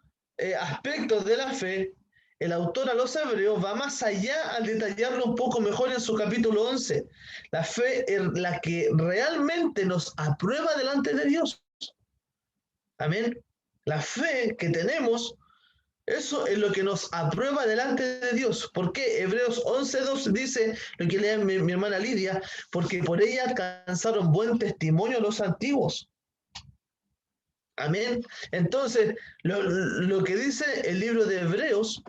aspectos de la fe, el autor a los Hebreos va más allá al detallarlo un poco mejor en su capítulo 11. La fe es la que realmente nos aprueba delante de Dios. Amén. La fe que tenemos, eso es lo que nos aprueba delante de Dios. ¿Por qué? Hebreos 11:2 dice, lo que lee mi hermana Lidia, porque por ella alcanzaron buen testimonio los antiguos. Amén. Entonces, lo que dice el libro de Hebreos,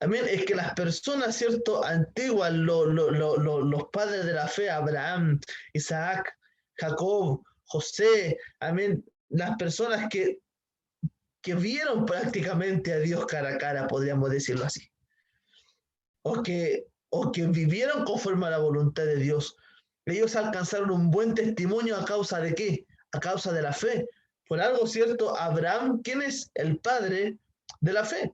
amén, es que las personas, ¿cierto?, antiguas, los padres de la fe, Abraham, Isaac, Jacob, José, amén, las personas que vieron prácticamente a Dios cara a cara, podríamos decirlo así, o que vivieron conforme a la voluntad de Dios, ellos alcanzaron un buen testimonio. ¿A causa de qué? A causa de la fe. Por algo, ¿cierto? Abraham, ¿quién es? El padre de la fe.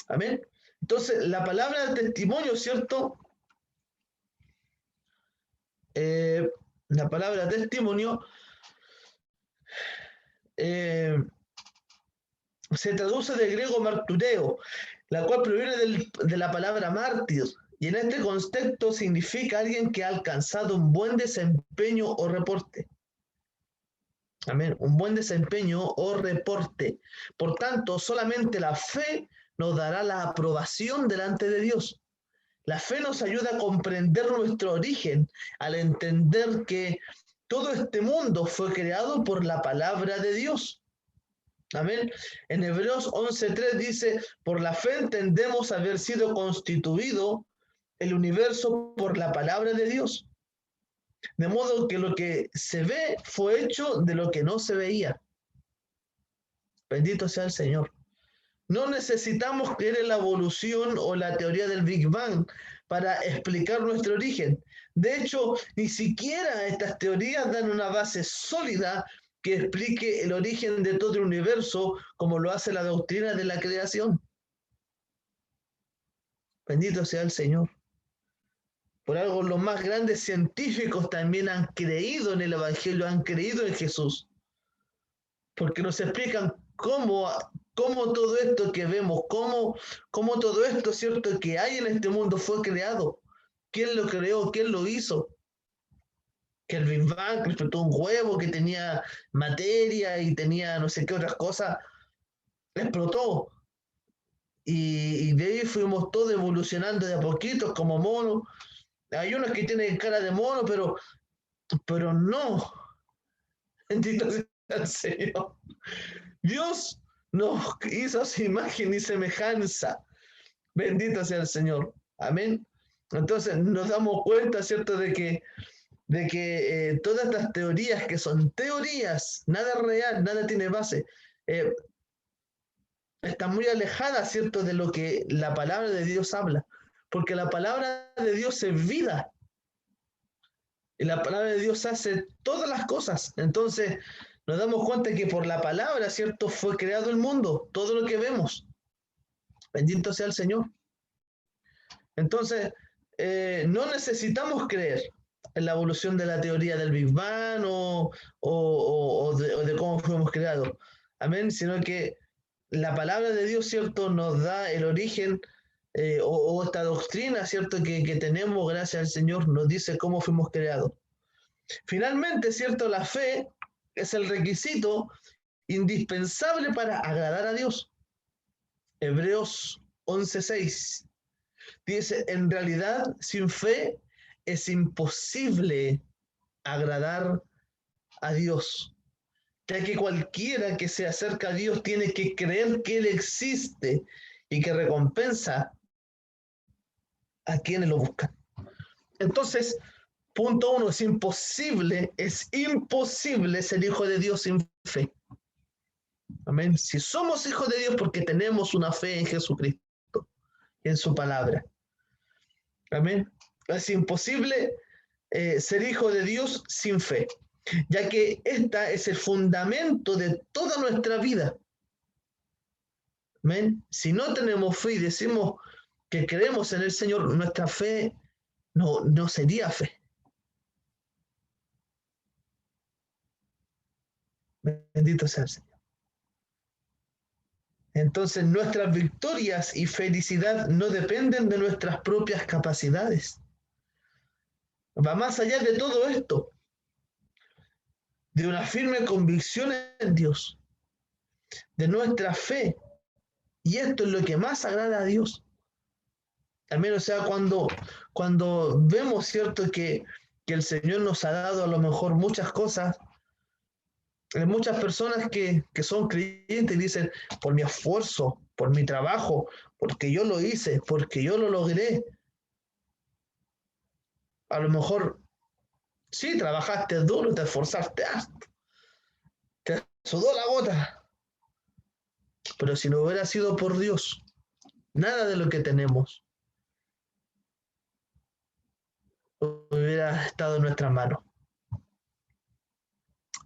Amén. Entonces, la palabra de testimonio, ¿cierto? La palabra testimonio se traduce del griego martureo, la cual proviene de la palabra mártir, y en este contexto significa alguien que ha alcanzado un buen desempeño o reporte. Amén, un buen desempeño o reporte. Por tanto, solamente la fe nos dará la aprobación delante de Dios. La fe nos ayuda a comprender nuestro origen, al entender que todo este mundo fue creado por la palabra de Dios. Amén. En Hebreos 11:3 dice, por la fe entendemos haber sido constituido el universo por la palabra de Dios. De modo que lo que se ve fue hecho de lo que no se veía. Bendito sea el Señor. No necesitamos creer en la evolución o la teoría del Big Bang para explicar nuestro origen. De hecho, ni siquiera estas teorías dan una base sólida que explique el origen de todo el universo como lo hace la doctrina de la creación. Bendito sea el Señor. Por algo, los más grandes científicos también han creído en el Evangelio, han creído en Jesús. Porque nos explican cómo todo esto que vemos, cómo todo esto, ¿cierto?, que hay en este mundo fue creado. ¿Quién lo creó? ¿Quién lo hizo? Que el Big Bang explotó un huevo que tenía materia y tenía no sé qué otras cosas, explotó. Y de ahí fuimos todos evolucionando de a poquitos como monos. Hay unos que tienen cara de mono, pero no. Bendito sea el Señor. Dios nos hizo su imagen y semejanza. Bendito sea el Señor. Amén. Entonces nos damos cuenta, ¿cierto?, de que todas estas teorías que son teorías, nada real, nada tiene base, están muy alejadas, ¿cierto?, de lo que la palabra de Dios habla. Porque la palabra de Dios es vida. Y la palabra de Dios hace todas las cosas. Entonces, nos damos cuenta que por la palabra, ¿cierto?, fue creado el mundo, todo lo que vemos. Bendito sea el Señor. Entonces, no necesitamos creer en la evolución de la teoría del Big Bang o de cómo fuimos creados. Amén. Sino que la palabra de Dios, ¿cierto?, nos da el origen o esta doctrina, ¿cierto?, que tenemos gracias al Señor, nos dice cómo fuimos creados. Finalmente, ¿cierto?, la fe es el requisito indispensable para agradar a Dios. Hebreos 11:6. Dice, en realidad, sin fe es imposible agradar a Dios, ya que cualquiera que se acerca a Dios tiene que creer que Él existe y que recompensa a quienes lo buscan. Entonces, punto 1, es imposible ser hijo de Dios sin fe. Amén. Si somos hijos de Dios porque tenemos una fe en Jesucristo, en su palabra. Amén. Es imposible ser hijo de Dios sin fe, ya que esta es el fundamento de toda nuestra vida. Amén. Si no tenemos fe y decimos que creemos en el Señor, nuestra fe no sería fe. Bendito sea el Señor. Entonces nuestras victorias y felicidad no dependen de nuestras propias capacidades. Va más allá de todo esto, de una firme convicción en Dios, de nuestra fe. Y esto es lo que más agrada a Dios. También, o sea, cuando vemos, ¿cierto?, que el Señor nos ha dado a lo mejor muchas cosas. Hay muchas personas que son creyentes y dicen, por mi esfuerzo, por mi trabajo, porque yo lo hice, porque yo lo logré. A lo mejor, sí, trabajaste duro, te esforzaste harto, te sudó la gota, pero si no hubiera sido por Dios, nada de lo que tenemos hubiera estado en nuestras manos.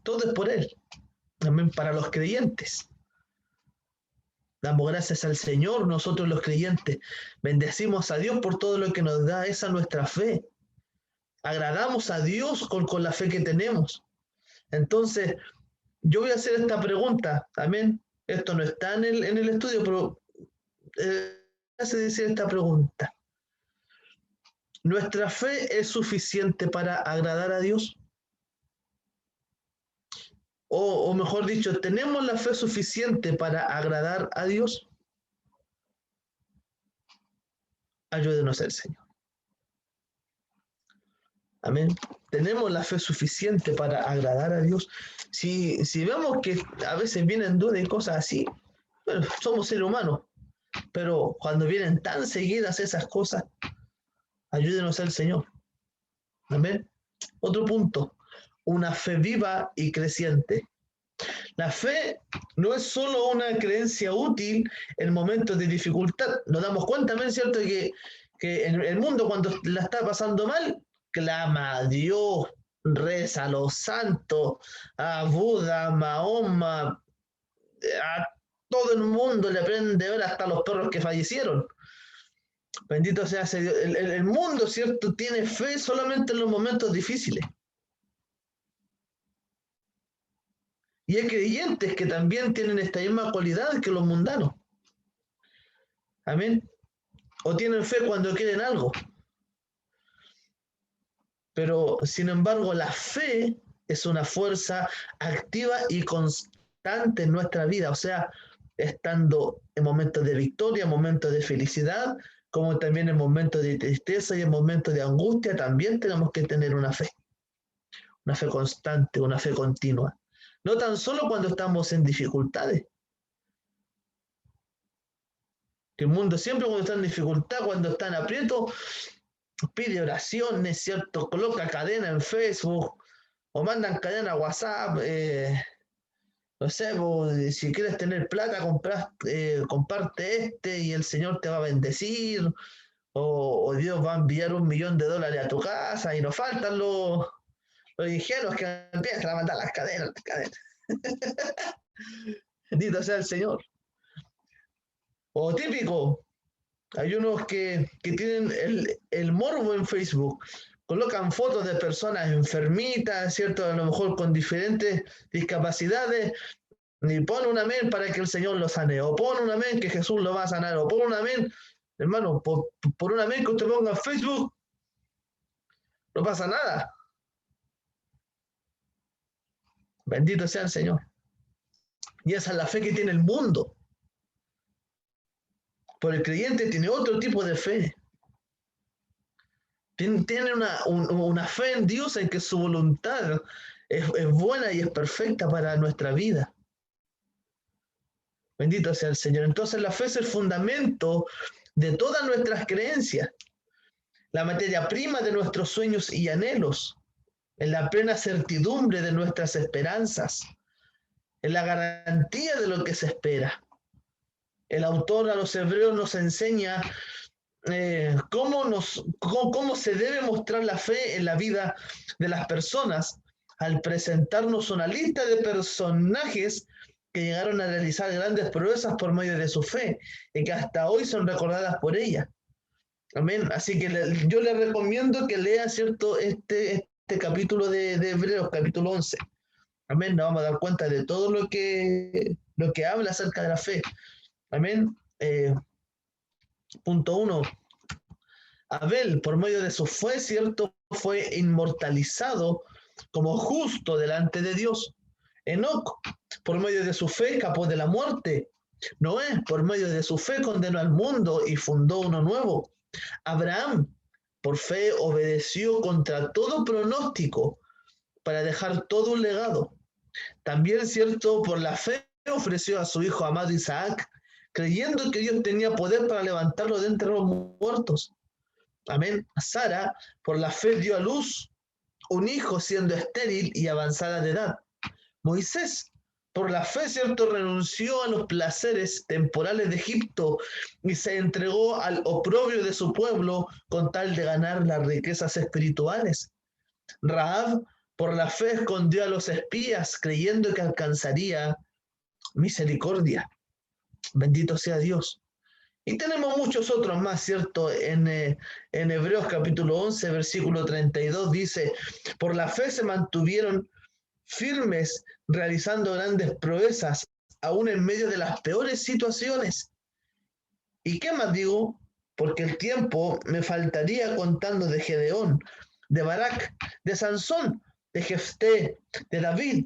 Todo es por Él. También para los creyentes. Damos gracias al Señor, nosotros los creyentes. Bendecimos a Dios por todo lo que nos da, esa nuestra fe. Agradamos a Dios con la fe que tenemos. Entonces, yo voy a hacer esta pregunta. Amén. Esto no está en el estudio, pero hace decir esta pregunta. ¿Nuestra fe es suficiente para agradar a Dios? O mejor dicho, ¿tenemos la fe suficiente para agradar a Dios? Ayúdenos el Señor. Amén. ¿Tenemos la fe suficiente para agradar a Dios? Si vemos que a veces vienen dudas y cosas así, bueno, somos seres humanos, pero cuando vienen tan seguidas esas cosas, ayúdenos el Señor. Amén. Otro punto. Una fe viva y creciente. La fe no es solo una creencia útil en momentos de dificultad. Nos damos cuenta también, ¿cierto?, que en el mundo cuando la está pasando mal, clama a Dios, reza a los santos, a Buda, a Mahoma, a todo el mundo le prende vela, hasta los perros que fallecieron. Bendito sea Dios. El mundo, ¿cierto?, tiene fe solamente en los momentos difíciles. Y hay creyentes que también tienen esta misma cualidad que los mundanos. Amén. O tienen fe cuando quieren algo. Pero, sin embargo, la fe es una fuerza activa y constante en nuestra vida. O sea, estando en momentos de victoria, en momentos de felicidad, como también en momentos de tristeza y en momentos de angustia, también tenemos que tener una fe. Una fe constante, una fe continua. No tan solo cuando estamos en dificultades. El mundo siempre cuando está en dificultad, cuando está en aprieto, pide oraciones, ¿cierto? Coloca cadena en Facebook o mandan cadena a WhatsApp. No sé, si quieres tener plata, comparte y el Señor te va a bendecir. O Dios va a enviar $1.000.000 a tu casa y nos faltan los ingenuos que empiezan a mandar las cadenas. Bendito sea el Señor. O típico, hay unos que tienen el morbo en Facebook, colocan fotos de personas enfermitas, ¿cierto? A lo mejor con diferentes discapacidades, y pon un amén para que el Señor lo sane, o pon un amén que Jesús lo va a sanar, o pon un amén, hermano, por un amén que usted ponga en Facebook, no pasa nada. Bendito sea el Señor. Y esa es la fe que tiene el mundo. Pero el creyente tiene otro tipo de fe. Tiene una fe en Dios, en que su voluntad es buena y es perfecta para nuestra vida. Bendito sea el Señor. Entonces la fe es el fundamento de todas nuestras creencias, la materia prima de nuestros sueños y anhelos, en la plena certidumbre de nuestras esperanzas, en la garantía de lo que se espera. El autor a los hebreos nos enseña cómo se debe mostrar la fe en la vida de las personas al presentarnos una lista de personajes que llegaron a realizar grandes proezas por medio de su fe y que hasta hoy son recordadas por ella. Amén. Así que yo le recomiendo que lea, ¿cierto?, este capítulo de Hebreos, capítulo 11. Amén. Nos vamos a dar cuenta de todo lo que habla acerca de la fe. Amén. Punto 1. Abel, por medio de su fe, ¿cierto?, fue inmortalizado como justo delante de Dios. Enoc, por medio de su fe, escapó de la muerte. Noé, por medio de su fe, condenó al mundo y fundó uno nuevo. Abraham, por fe, obedeció contra todo pronóstico para dejar todo un legado. También, ¿cierto?, por la fe ofreció a su hijo amado Isaac, creyendo que Dios tenía poder para levantarlo de entre los muertos. Amén. Sara, por la fe, dio a luz un hijo siendo estéril y avanzada de edad. Moisés, por la fe, ¿cierto?, renunció a los placeres temporales de Egipto y se entregó al oprobio de su pueblo con tal de ganar las riquezas espirituales. Rahab, por la fe, escondió a los espías creyendo que alcanzaría misericordia. Bendito sea Dios. Y tenemos muchos otros más, ¿cierto? En Hebreos capítulo 11, versículo 32 dice, por la fe se mantuvieron firmes, realizando grandes proezas, aún en medio de las peores situaciones. ¿Y qué más digo? Porque el tiempo me faltaría contando de Gedeón, de Barak, de Sansón, de Jefté, de David,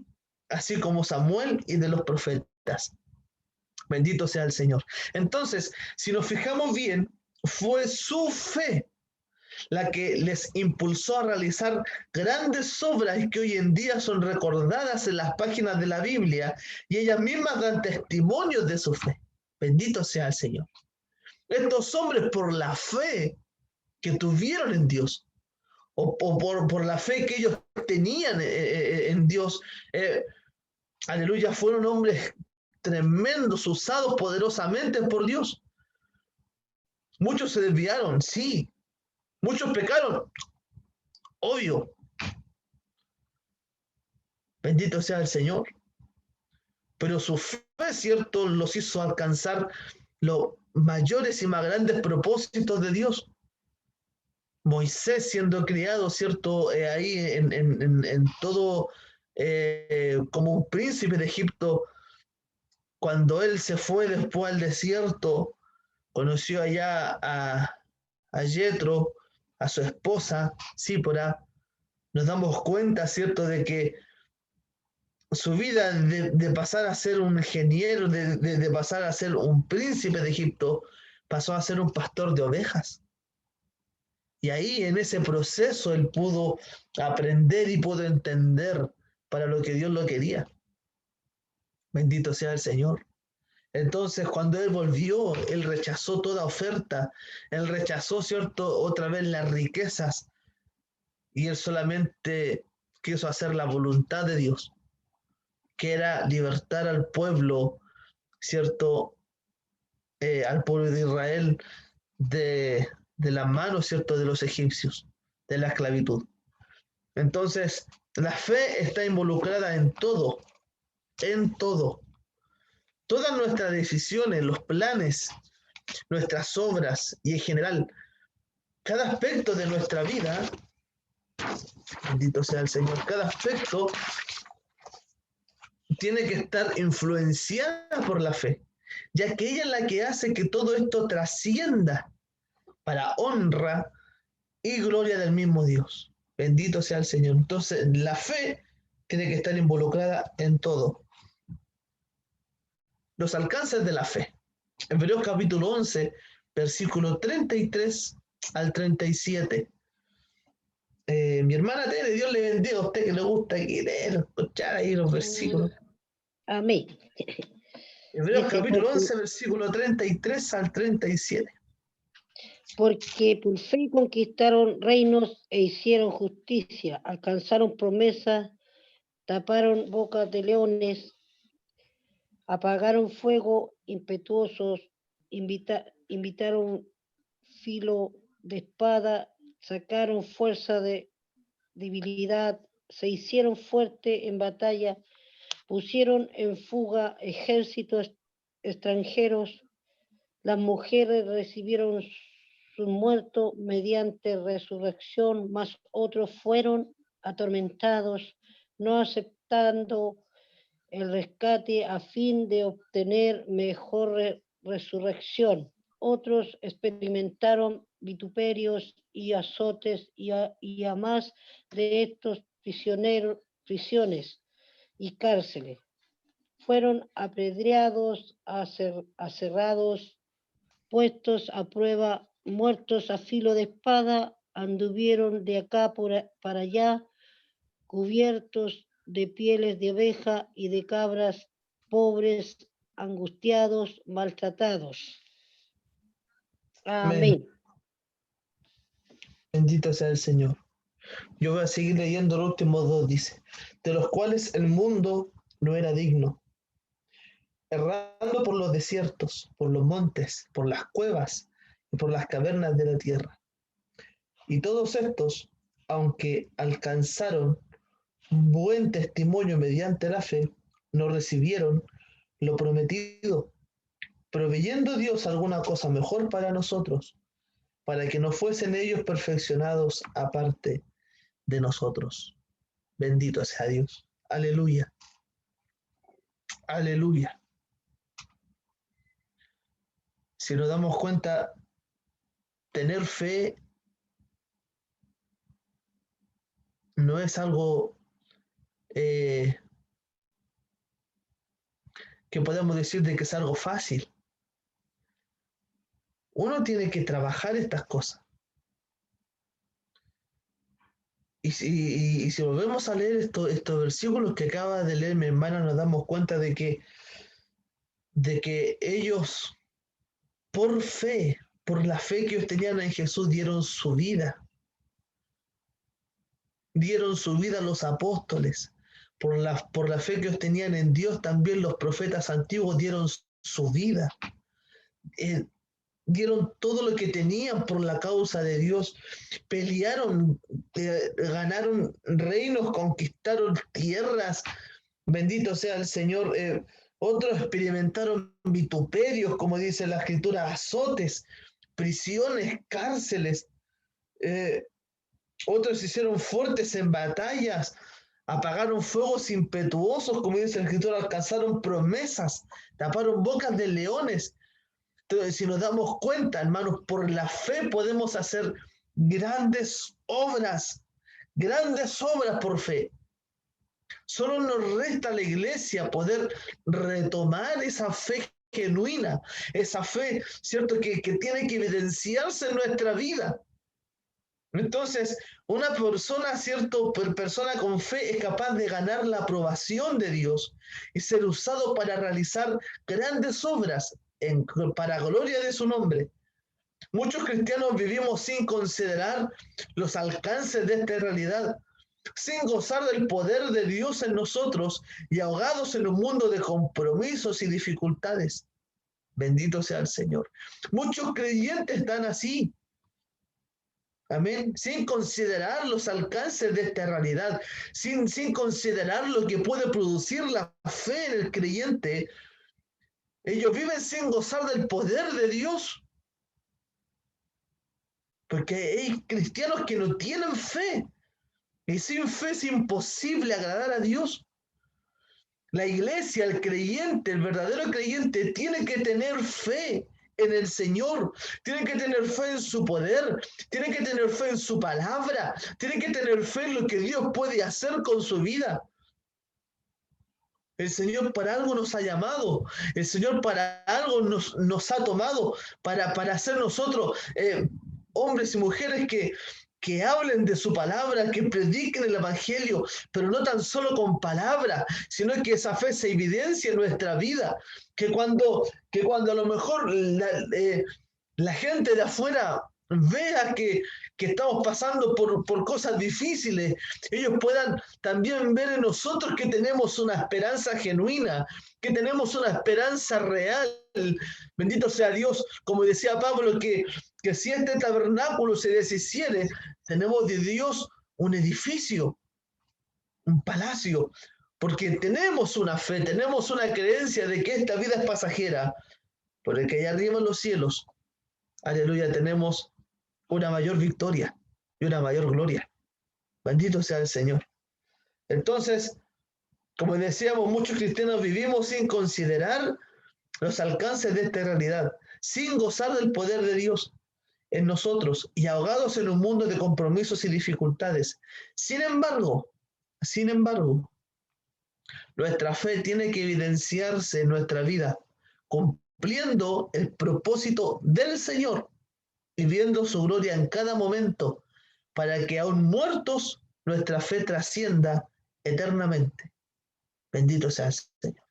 así como Samuel y de los profetas. Bendito sea el Señor. Entonces, si nos fijamos bien, fue su fe la que les impulsó a realizar grandes obras que hoy en día son recordadas en las páginas de la Biblia y ellas mismas dan testimonios de su fe. Bendito sea el Señor. Estos hombres, por la fe que tuvieron en Dios, o por la fe que ellos tenían en Dios, aleluya, fueron hombres tremendos, usados poderosamente por Dios. Muchos se desviaron, sí. Muchos pecaron, obvio. Bendito sea el Señor. Pero su fe, ¿cierto?, los hizo alcanzar los mayores y más grandes propósitos de Dios. Moisés siendo criado, ¿cierto?, ahí en todo, como un príncipe de Egipto, cuando él se fue después al desierto, conoció allá a Yetro, a su esposa, Sípora, nos damos cuenta, ¿cierto?, de que su vida de pasar a ser un ingeniero, de pasar a ser un príncipe de Egipto, pasó a ser un pastor de ovejas. Y ahí, en ese proceso, él pudo aprender y pudo entender para lo que Dios lo quería. Bendito sea el Señor. Entonces, cuando él volvió, él rechazó toda oferta, él rechazó, ¿cierto?, otra vez las riquezas, y él solamente quiso hacer la voluntad de Dios, que era libertar al pueblo, ¿cierto?, al pueblo de Israel de la mano, ¿cierto?, de los egipcios, de la esclavitud. Entonces, la fe está involucrada en todo, en todo. Todas nuestras decisiones, los planes, nuestras obras y en general, cada aspecto de nuestra vida, bendito sea el Señor, cada aspecto tiene que estar influenciada por la fe, ya que ella es la que hace que todo esto trascienda para honra y gloria del mismo Dios. Bendito sea el Señor. Entonces, la fe tiene que estar involucrada en todo. Los alcances de la fe. Hebreos capítulo 11, versículo 33 al 37. Mi hermana Tere, Dios le bendiga a usted que le gusta leer, escuchar ahí los versículos. Amén. Hebreos Dice, capítulo 11, versículo 33 al 37. porque por fe conquistaron reinos e hicieron justicia, alcanzaron promesas, taparon bocas de leones, apagaron fuego impetuosos, invitaron filo de espada, sacaron fuerza de debilidad, se hicieron fuerte en batalla, pusieron en fuga ejércitos extranjeros, las mujeres recibieron sus muertos mediante resurrección, mas otros fueron atormentados, no aceptando el rescate a fin de obtener mejor resurrección. Otros experimentaron vituperios y azotes y a más de estos prisiones y cárceles. Fueron apedreados, aserrados, puestos a prueba, muertos a filo de espada, anduvieron de acá para allá, cubiertos de pieles de oveja y de cabras, pobres, angustiados, maltratados. Amén. Bendito sea el Señor. Yo voy a seguir leyendo los últimos dos, dice, de los cuales el mundo no era digno, errando por los desiertos, por los montes, por las cuevas y por las cavernas de la tierra. Y todos estos, aunque alcanzaron buen testimonio mediante la fe, no recibieron lo prometido, proveyendo Dios alguna cosa mejor para nosotros, para que no fuesen ellos perfeccionados aparte de nosotros. Bendito sea Dios. Aleluya. Aleluya. Si nos damos cuenta, tener fe no es algo que podemos decir de que es algo fácil. Uno tiene que trabajar estas cosas. Y si volvemos a leer estos versículos que acaba de leer mi hermana, nos damos cuenta de que ellos, por fe, por la fe que ellos tenían en Jesús, dieron su vida. Dieron su vida a los apóstoles. Por la fe que ellos tenían en Dios, también los profetas antiguos dieron su vida. Dieron todo lo que tenían por la causa de Dios, pelearon, ganaron reinos, conquistaron tierras, bendito sea el Señor. Otros experimentaron vituperios, como dice la Escritura, azotes, prisiones, cárceles. Otros se hicieron fuertes en batallas, apagaron fuegos impetuosos, como dice la Escritura, alcanzaron promesas, taparon bocas de leones. Entonces, si nos damos cuenta, hermanos, por la fe podemos hacer grandes obras por fe. Solo nos resta a la iglesia poder retomar esa fe genuina, esa fe, ¿cierto?, que tiene que evidenciarse en nuestra vida. Entonces, una persona, ¿cierto?, persona con fe es capaz de ganar la aprobación de Dios y ser usado para realizar grandes obras para gloria de su nombre. Muchos cristianos vivimos sin considerar los alcances de esta realidad, sin gozar del poder de Dios en nosotros y ahogados en un mundo de compromisos y dificultades. Bendito sea el Señor. Muchos creyentes están así. Amén. Sin considerar los alcances de esta realidad, sin considerar lo que puede producir la fe en el creyente. Ellos viven sin gozar del poder de Dios. Porque hay cristianos que no tienen fe. Y sin fe es imposible agradar a Dios. La iglesia, el creyente, el verdadero creyente, tiene que tener fe en el Señor. Tiene que tener fe en su poder. Tiene que tener fe en su palabra. Tiene que tener fe en lo que Dios puede hacer con su vida. El Señor para algo nos ha llamado. El Señor para algo nos ha tomado para hacer nosotros hombres y mujeres que hablen de su palabra, que prediquen el Evangelio, pero no tan solo con palabras, sino que esa fe se evidencia en nuestra vida, que cuando a lo mejor la gente de afuera vea que estamos pasando por cosas difíciles, ellos puedan también ver en nosotros que tenemos una esperanza genuina, que tenemos una esperanza real. Bendito sea Dios, como decía Pablo, que si este tabernáculo se deshiciere, tenemos de Dios un edificio, un palacio, porque tenemos una fe, tenemos una creencia de que esta vida es pasajera, pero que allá arriba en los cielos, aleluya, tenemos una mayor victoria y una mayor gloria. Bendito sea el Señor. Entonces, como decíamos, muchos cristianos vivimos sin considerar los alcances de esta realidad, sin gozar del poder de Dios en nosotros y ahogados en un mundo de compromisos y dificultades. Sin embargo, nuestra fe tiene que evidenciarse en nuestra vida, cumpliendo el propósito del Señor y viendo su gloria en cada momento, para que aún muertos nuestra fe trascienda eternamente. Bendito sea el Señor.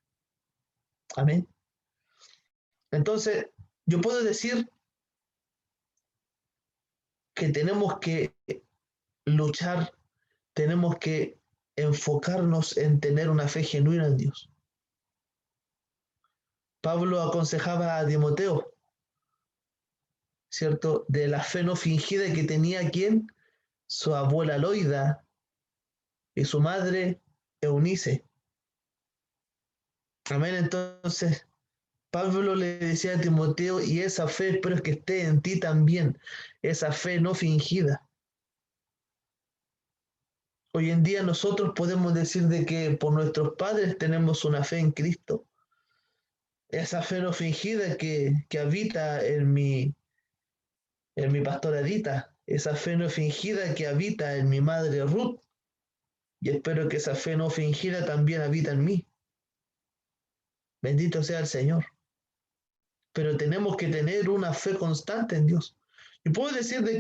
Amén. Entonces, yo puedo decir que tenemos que luchar, tenemos que enfocarnos en tener una fe genuina en Dios. Pablo aconsejaba a Timoteo, ¿cierto?, de la fe no fingida que tenía quien, su abuela Loida y su madre Eunice. Amén. Entonces, Pablo le decía a Timoteo, y esa fe espero que esté en ti también, esa fe no fingida. Hoy en día nosotros podemos decir de que por nuestros padres tenemos una fe en Cristo. Esa fe no fingida que habita en mi pastora Edita, esa fe no fingida que habita en mi madre Ruth, y espero que esa fe no fingida también habita en mí. Bendito sea el Señor. Pero tenemos que tener una fe constante en Dios. Y puedo decir de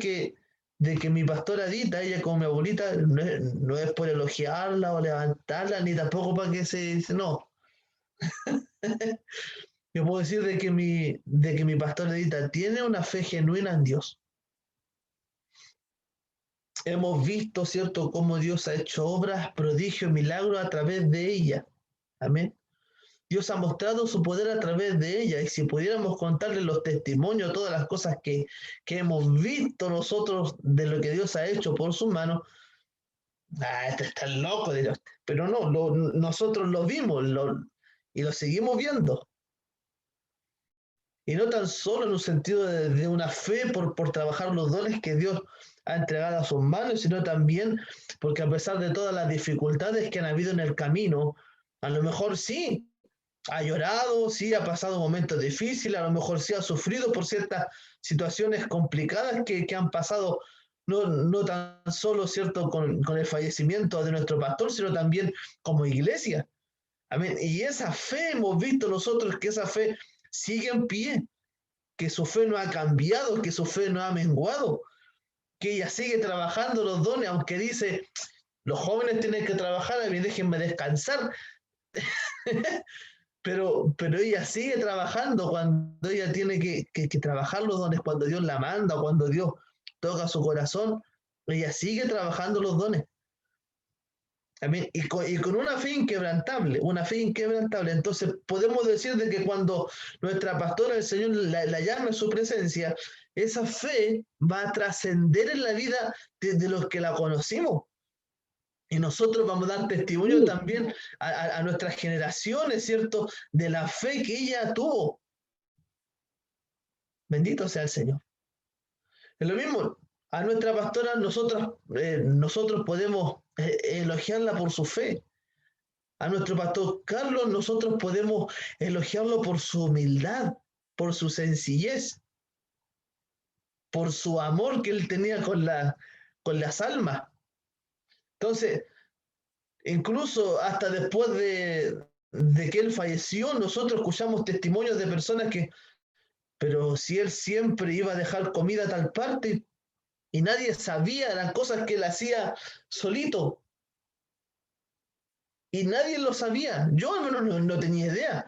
que mi pastora Edita, ella como mi abuelita, no es por elogiarla o levantarla, ni tampoco para que se dice, no. Yo puedo decir de que mi pastora Edita tiene una fe genuina en Dios. Hemos visto, ¿cierto?, cómo Dios ha hecho obras, prodigios, milagros a través de ella. Amén. Dios ha mostrado su poder a través de ella, y si pudiéramos contarle los testimonios, todas las cosas que hemos visto nosotros de lo que Dios ha hecho por su mano, este está loco, pero no, nosotros lo vimos y lo seguimos viendo. Y no tan solo en un sentido de una fe por trabajar los dones que Dios ha entregado a sus manos, sino también porque a pesar de todas las dificultades que han habido en el camino, a lo mejor sí, ha llorado, sí ha pasado momentos difíciles, a lo mejor sí ha sufrido por ciertas situaciones complicadas que han pasado, no tan solo, ¿cierto?, con el fallecimiento de nuestro pastor, sino también como iglesia. Amén. Y esa fe hemos visto nosotros que esa fe sigue en pie, que su fe no ha cambiado, que su fe no ha menguado, que ella sigue trabajando los dones, aunque dice, los jóvenes tienen que trabajar, a mí déjenme descansar. Pero ella sigue trabajando cuando ella tiene que trabajar los dones, cuando Dios la manda, cuando Dios toca su corazón, ella sigue trabajando los dones. Amén. Y con una fe inquebrantable, Entonces podemos decir de que cuando nuestra pastora, el Señor, la llama a su presencia, esa fe va a trascender en la vida de los que la conocimos. Y nosotros vamos a dar testimonio también a nuestras generaciones, ¿cierto?, de la fe que ella tuvo. Bendito sea el Señor. Es lo mismo, a nuestra pastora nosotros podemos elogiarla por su fe. A nuestro pastor Carlos nosotros podemos elogiarlo por su humildad, por su sencillez, por su amor que él tenía con las almas. Entonces, incluso hasta después de que él falleció, nosotros escuchamos testimonios de personas que, pero si él siempre iba a dejar comida a tal parte, Y nadie sabía las cosas que él hacía solito. Y nadie lo sabía. Yo al menos no tenía idea.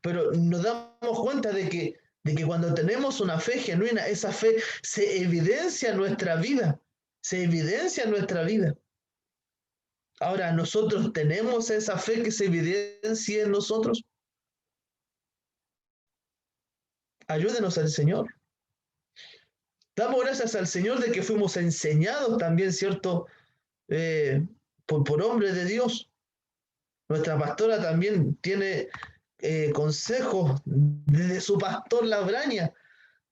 Pero nos damos cuenta de que cuando tenemos una fe genuina, esa fe se evidencia en nuestra vida. Se evidencia en nuestra vida. Ahora, ¿nosotros tenemos esa fe que se evidencia en nosotros? Ayúdenos al Señor. Damos gracias al Señor de que fuimos enseñados también, ¿cierto? Por hombres de Dios. Nuestra pastora también tiene consejos de su pastor Labraña.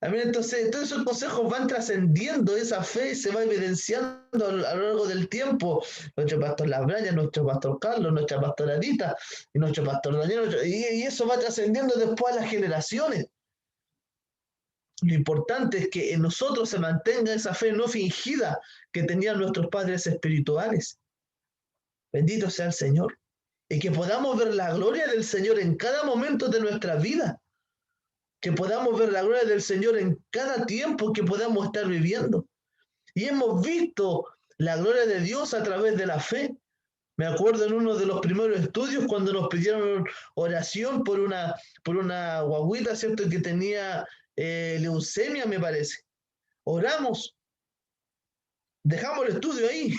Entonces, todos esos consejos van trascendiendo esa fe y se va evidenciando a lo largo del tiempo. Nuestro pastor Labraña, nuestro pastor Carlos, nuestra pastora Adita y nuestro pastor Daniel. Y eso va trascendiendo después a las generaciones. Lo importante es que en nosotros se mantenga esa fe no fingida que tenían nuestros padres espirituales. Bendito sea el Señor. Y que podamos ver la gloria del Señor en cada momento de nuestra vida. Que podamos ver la gloria del Señor en cada tiempo que podamos estar viviendo. Y hemos visto la gloria de Dios a través de la fe. Me acuerdo en uno de los primeros estudios cuando nos pidieron oración por una guaguita, ¿cierto? Que tenía leucemia, me parece. Oramos. Dejamos el estudio ahí.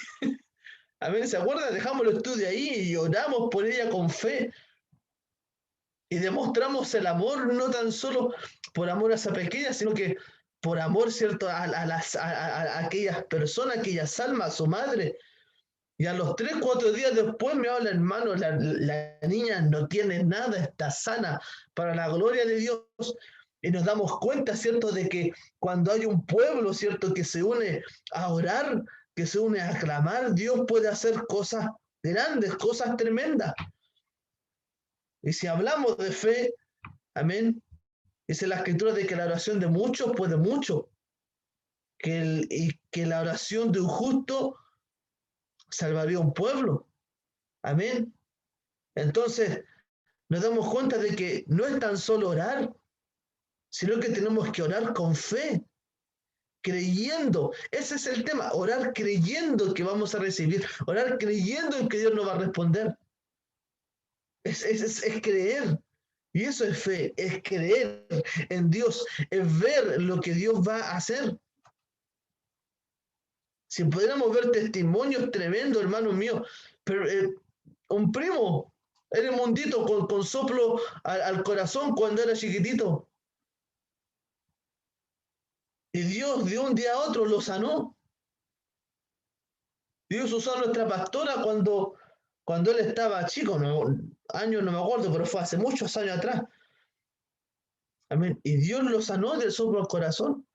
¿Se acuerdan? Dejamos el estudio ahí y oramos por ella con fe. Y demostramos el amor, no tan solo por amor a esa pequeña, sino que por amor, ¿cierto?, a aquellas personas, aquellas almas, a su madre. Y a los 3, 4 días después me habla, hermano, la niña no tiene nada, está sana, para la gloria de Dios. Y nos damos cuenta, ¿cierto?, de que cuando hay un pueblo, ¿cierto?, que se une a orar, que se une a clamar, Dios puede hacer cosas grandes, cosas tremendas. Y si hablamos de fe, amén, dice la Escritura de que la oración de muchos puede mucho, y que la oración de un justo salvaría un pueblo. Amén. Entonces, nos damos cuenta de que no es tan solo orar, sino que tenemos que orar con fe, creyendo. Ese es el tema, orar creyendo que vamos a recibir, orar creyendo en que Dios nos va a responder. Es creer. Y eso es fe, es creer en Dios, es ver lo que Dios va a hacer. Si pudiéramos ver testimonios tremendos, hermanos míos, pero un primo, era un mundito con soplo al corazón cuando era chiquitito. Y Dios de un día a otro lo sanó. Dios usó a nuestra pastora cuando él estaba chico, años no me acuerdo, pero fue hace muchos años atrás. Amén. Y Dios lo sanó del soplo al corazón.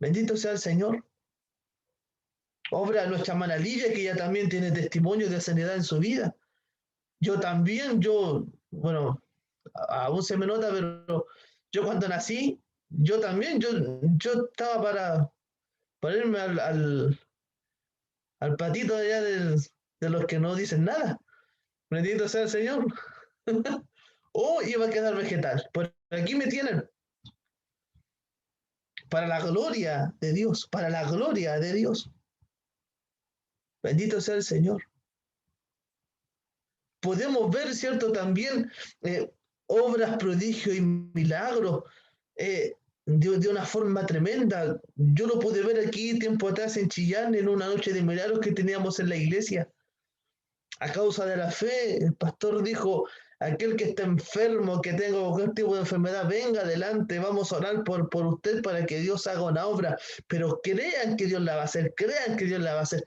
Bendito sea el Señor. Obra nuestra hermana Lidia, que ella también tiene testimonios de sanidad en su vida. Yo también, bueno, aún se me nota, pero yo cuando nací, yo también, yo estaba para irme al patito allá de los que no dicen nada. Bendito sea el Señor. O iba a quedar vegetal. Por aquí me tienen. Para la gloria de Dios, para la gloria de Dios. Bendito sea el Señor. Podemos ver, ¿cierto?, también obras, prodigios y milagros de una forma tremenda. Yo lo pude ver aquí tiempo atrás en Chillán, en una noche de milagros que teníamos en la iglesia. A causa de la fe, el pastor dijo: aquel que está enfermo, que tenga cualquier tipo de enfermedad, venga adelante, vamos a orar por usted para que Dios haga una obra. Pero crean que Dios la va a hacer, crean que Dios la va a hacer.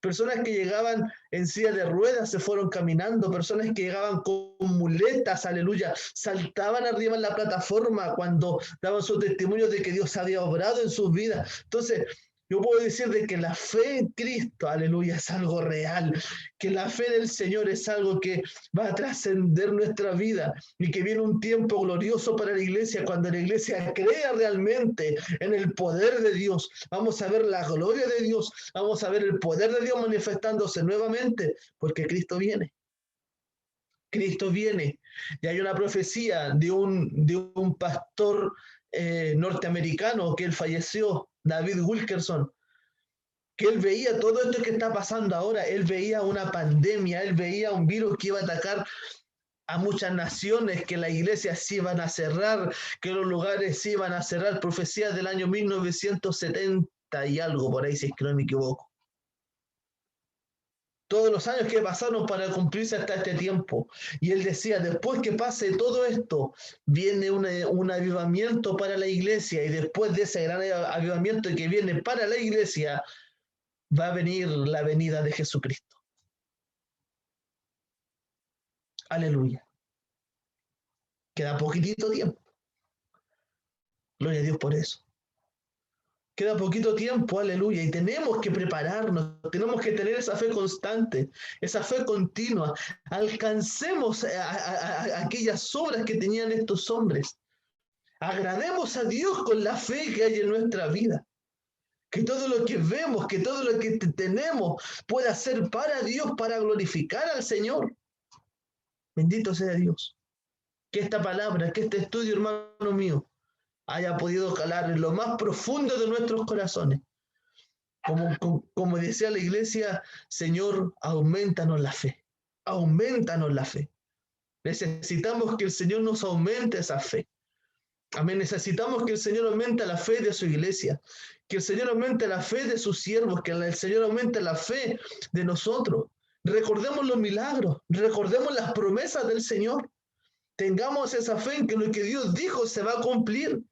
Personas que llegaban en silla de ruedas se fueron caminando, personas que llegaban con muletas, aleluya, saltaban arriba en la plataforma cuando daban su testimonio de que Dios había obrado en sus vidas. Entonces, yo puedo decir de que la fe en Cristo, aleluya, es algo real, que la fe del Señor es algo que va a trascender nuestra vida y que viene un tiempo glorioso para la iglesia, cuando la iglesia crea realmente en el poder de Dios. Vamos a ver la gloria de Dios, vamos a ver el poder de Dios manifestándose nuevamente, porque Cristo viene. Cristo viene. Y hay una profecía de un pastor norteamericano, que él falleció, David Wilkerson, que él veía todo esto que está pasando ahora, él veía una pandemia, él veía un virus que iba a atacar a muchas naciones, que las iglesias se iban a cerrar, que los lugares se iban a cerrar, profecías del año 1970 y algo, por ahí si es que no me equivoco. Todos los años que pasaron para cumplirse hasta este tiempo. Y él decía, después que pase todo esto, viene un avivamiento para la iglesia, y después de ese gran avivamiento que viene para la iglesia, va a venir la venida de Jesucristo. Aleluya. Queda poquitito tiempo. Gloria a Dios por eso. Queda poquito tiempo, aleluya, y tenemos que prepararnos, tenemos que tener esa fe constante, esa fe continua. Alcancemos aquellas obras que tenían estos hombres. Agrademos a Dios con la fe que hay en nuestra vida. Que todo lo que vemos, que todo lo que tenemos pueda ser para Dios, para glorificar al Señor. Bendito sea Dios. Que esta palabra, que este estudio, hermano mío, haya podido calar en lo más profundo de nuestros corazones. Como decía la iglesia, Señor, aumentanos la fe. Aumentanos la fe. Necesitamos que el Señor nos aumente esa fe. Amén. Necesitamos que el Señor aumente la fe de su iglesia, que el Señor aumente la fe de sus siervos, que el Señor aumente la fe de nosotros. Recordemos los milagros, recordemos las promesas del Señor. Tengamos esa fe en que lo que Dios dijo se va a cumplir.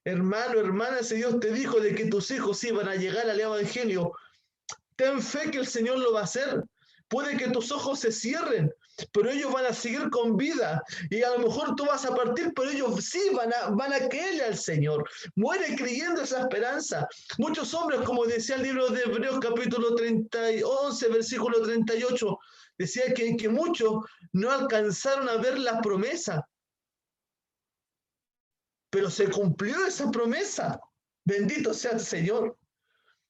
Hermano, hermana, si Dios te dijo de que tus hijos iban a llegar al Evangelio, ten fe que el Señor lo va a hacer. Puede que tus ojos se cierren, pero ellos van a seguir con vida. Y a lo mejor tú vas a partir, pero ellos sí van a creerle al Señor. Muere creyendo esa esperanza. Muchos hombres, como decía el libro de Hebreos capítulo 11, versículo 38, decía que muchos no alcanzaron a ver la promesa. Pero se cumplió esa promesa. Bendito sea el Señor.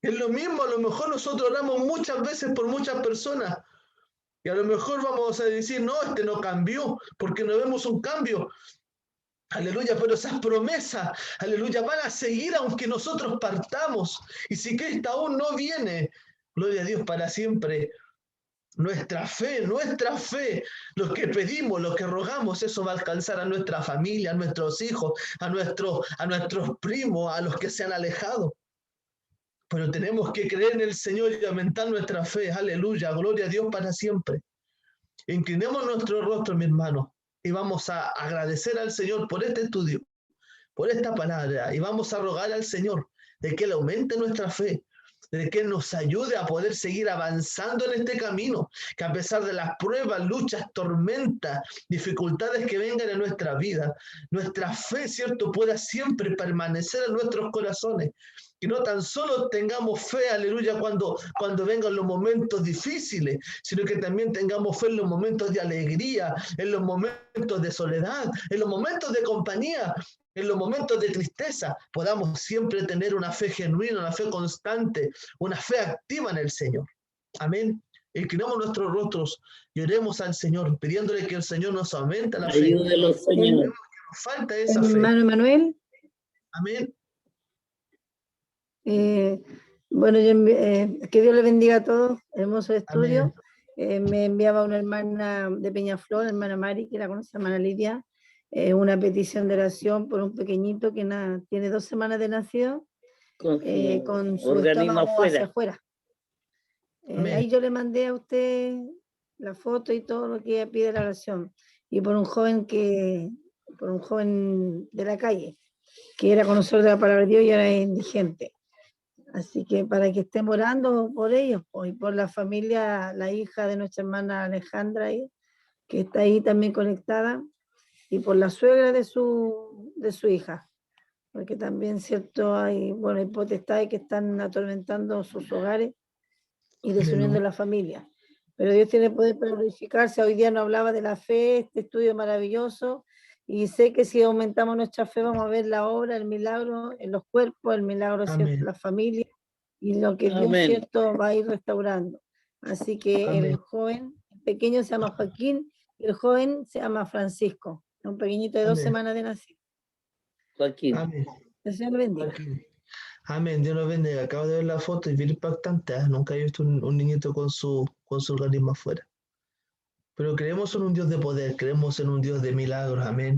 Es lo mismo, a lo mejor nosotros oramos muchas veces por muchas personas, y a lo mejor vamos a decir, no, este no cambió, porque no vemos un cambio. Aleluya, pero esas promesas, aleluya, van a seguir aunque nosotros partamos. Y si Cristo aún no viene, gloria a Dios para siempre. Nuestra fe, lo que pedimos, lo que rogamos, eso va a alcanzar a nuestra familia, a nuestros hijos, a nuestros primos, a los que se han alejado. Pero tenemos que creer en el Señor y aumentar nuestra fe. Aleluya, gloria a Dios para siempre. Inclinemos nuestro rostro, mi hermano, y vamos a agradecer al Señor por este estudio, por esta palabra, y vamos a rogar al Señor de que Él aumente nuestra fe, de que nos ayude a poder seguir avanzando en este camino, que a pesar de las pruebas, luchas, tormentas, dificultades que vengan en nuestra vida, nuestra fe, ¿cierto?, pueda siempre permanecer en nuestros corazones. Que no tan solo tengamos fe, aleluya, cuando vengan los momentos difíciles, sino que también tengamos fe en los momentos de alegría, en los momentos de soledad, en los momentos de compañía, en los momentos de tristeza. Podamos siempre tener una fe genuina, una fe constante, una fe activa en el Señor. Amén. Inclinamos nuestros rostros y oremos al Señor, pidiéndole que el Señor nos aumente la fe. Ayúdelo, Señor. Nos falta esa fe. Hermano Manuel. Amén. Bueno, que Dios le bendiga a todos, hermoso estudio. Me enviaba una hermana de Peñaflor, hermana Mari, que la conoce, hermana Lidia, una petición de oración por un pequeñito que tiene 2 semanas de nacido, con su organismo estómago hacia afuera. Ahí yo le mandé a usted la foto y todo lo que ella pide la oración. Y por un joven de la calle, que era conocedor de la palabra de Dios y era indigente. Así que para que estén orando por ellos, y por la familia, la hija de nuestra hermana Alejandra, que está ahí también conectada, y por la suegra de su hija, porque también, cierto, hay potestades que están atormentando sus hogares y desuniendo la familia. Pero Dios tiene poder para glorificarse. Hoy día nos hablaba de la fe, este estudio maravilloso, y sé que si aumentamos nuestra fe vamos a ver la obra, el milagro en los cuerpos, el milagro, ¿cierto?, en la familia, y lo que Dios, cierto, va a ir restaurando. Así que el joven, el pequeño se llama Joaquín, y el joven se llama Francisco, un pequeñito de 2 semanas de nacido. Joaquín. Amén. El Señor lo bendiga. Joaquín. Amén. Dios nos bendiga. Acabo de ver la foto y bien impactante. Nunca he visto un niñito con su organismo afuera. Pero creemos en un Dios de poder, creemos en un Dios de milagros. Amén.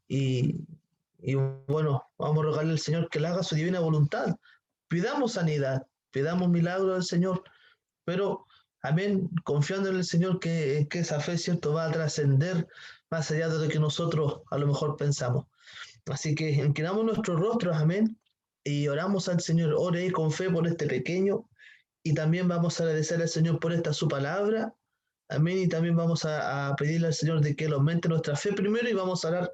Y bueno, vamos a rogarle al Señor que le haga su divina voluntad. Pidamos sanidad, pidamos milagros al Señor, pero, amén, confiando en el Señor que esa fe, cierto, va a trascender más allá de lo que nosotros a lo mejor pensamos. Así que inclinamos nuestros rostros, amén, y oramos al Señor. Ore con fe por este pequeño, y también vamos a agradecer al Señor por esta su palabra, amén, y también vamos a pedirle al Señor de que Él aumente nuestra fe primero, y vamos a orar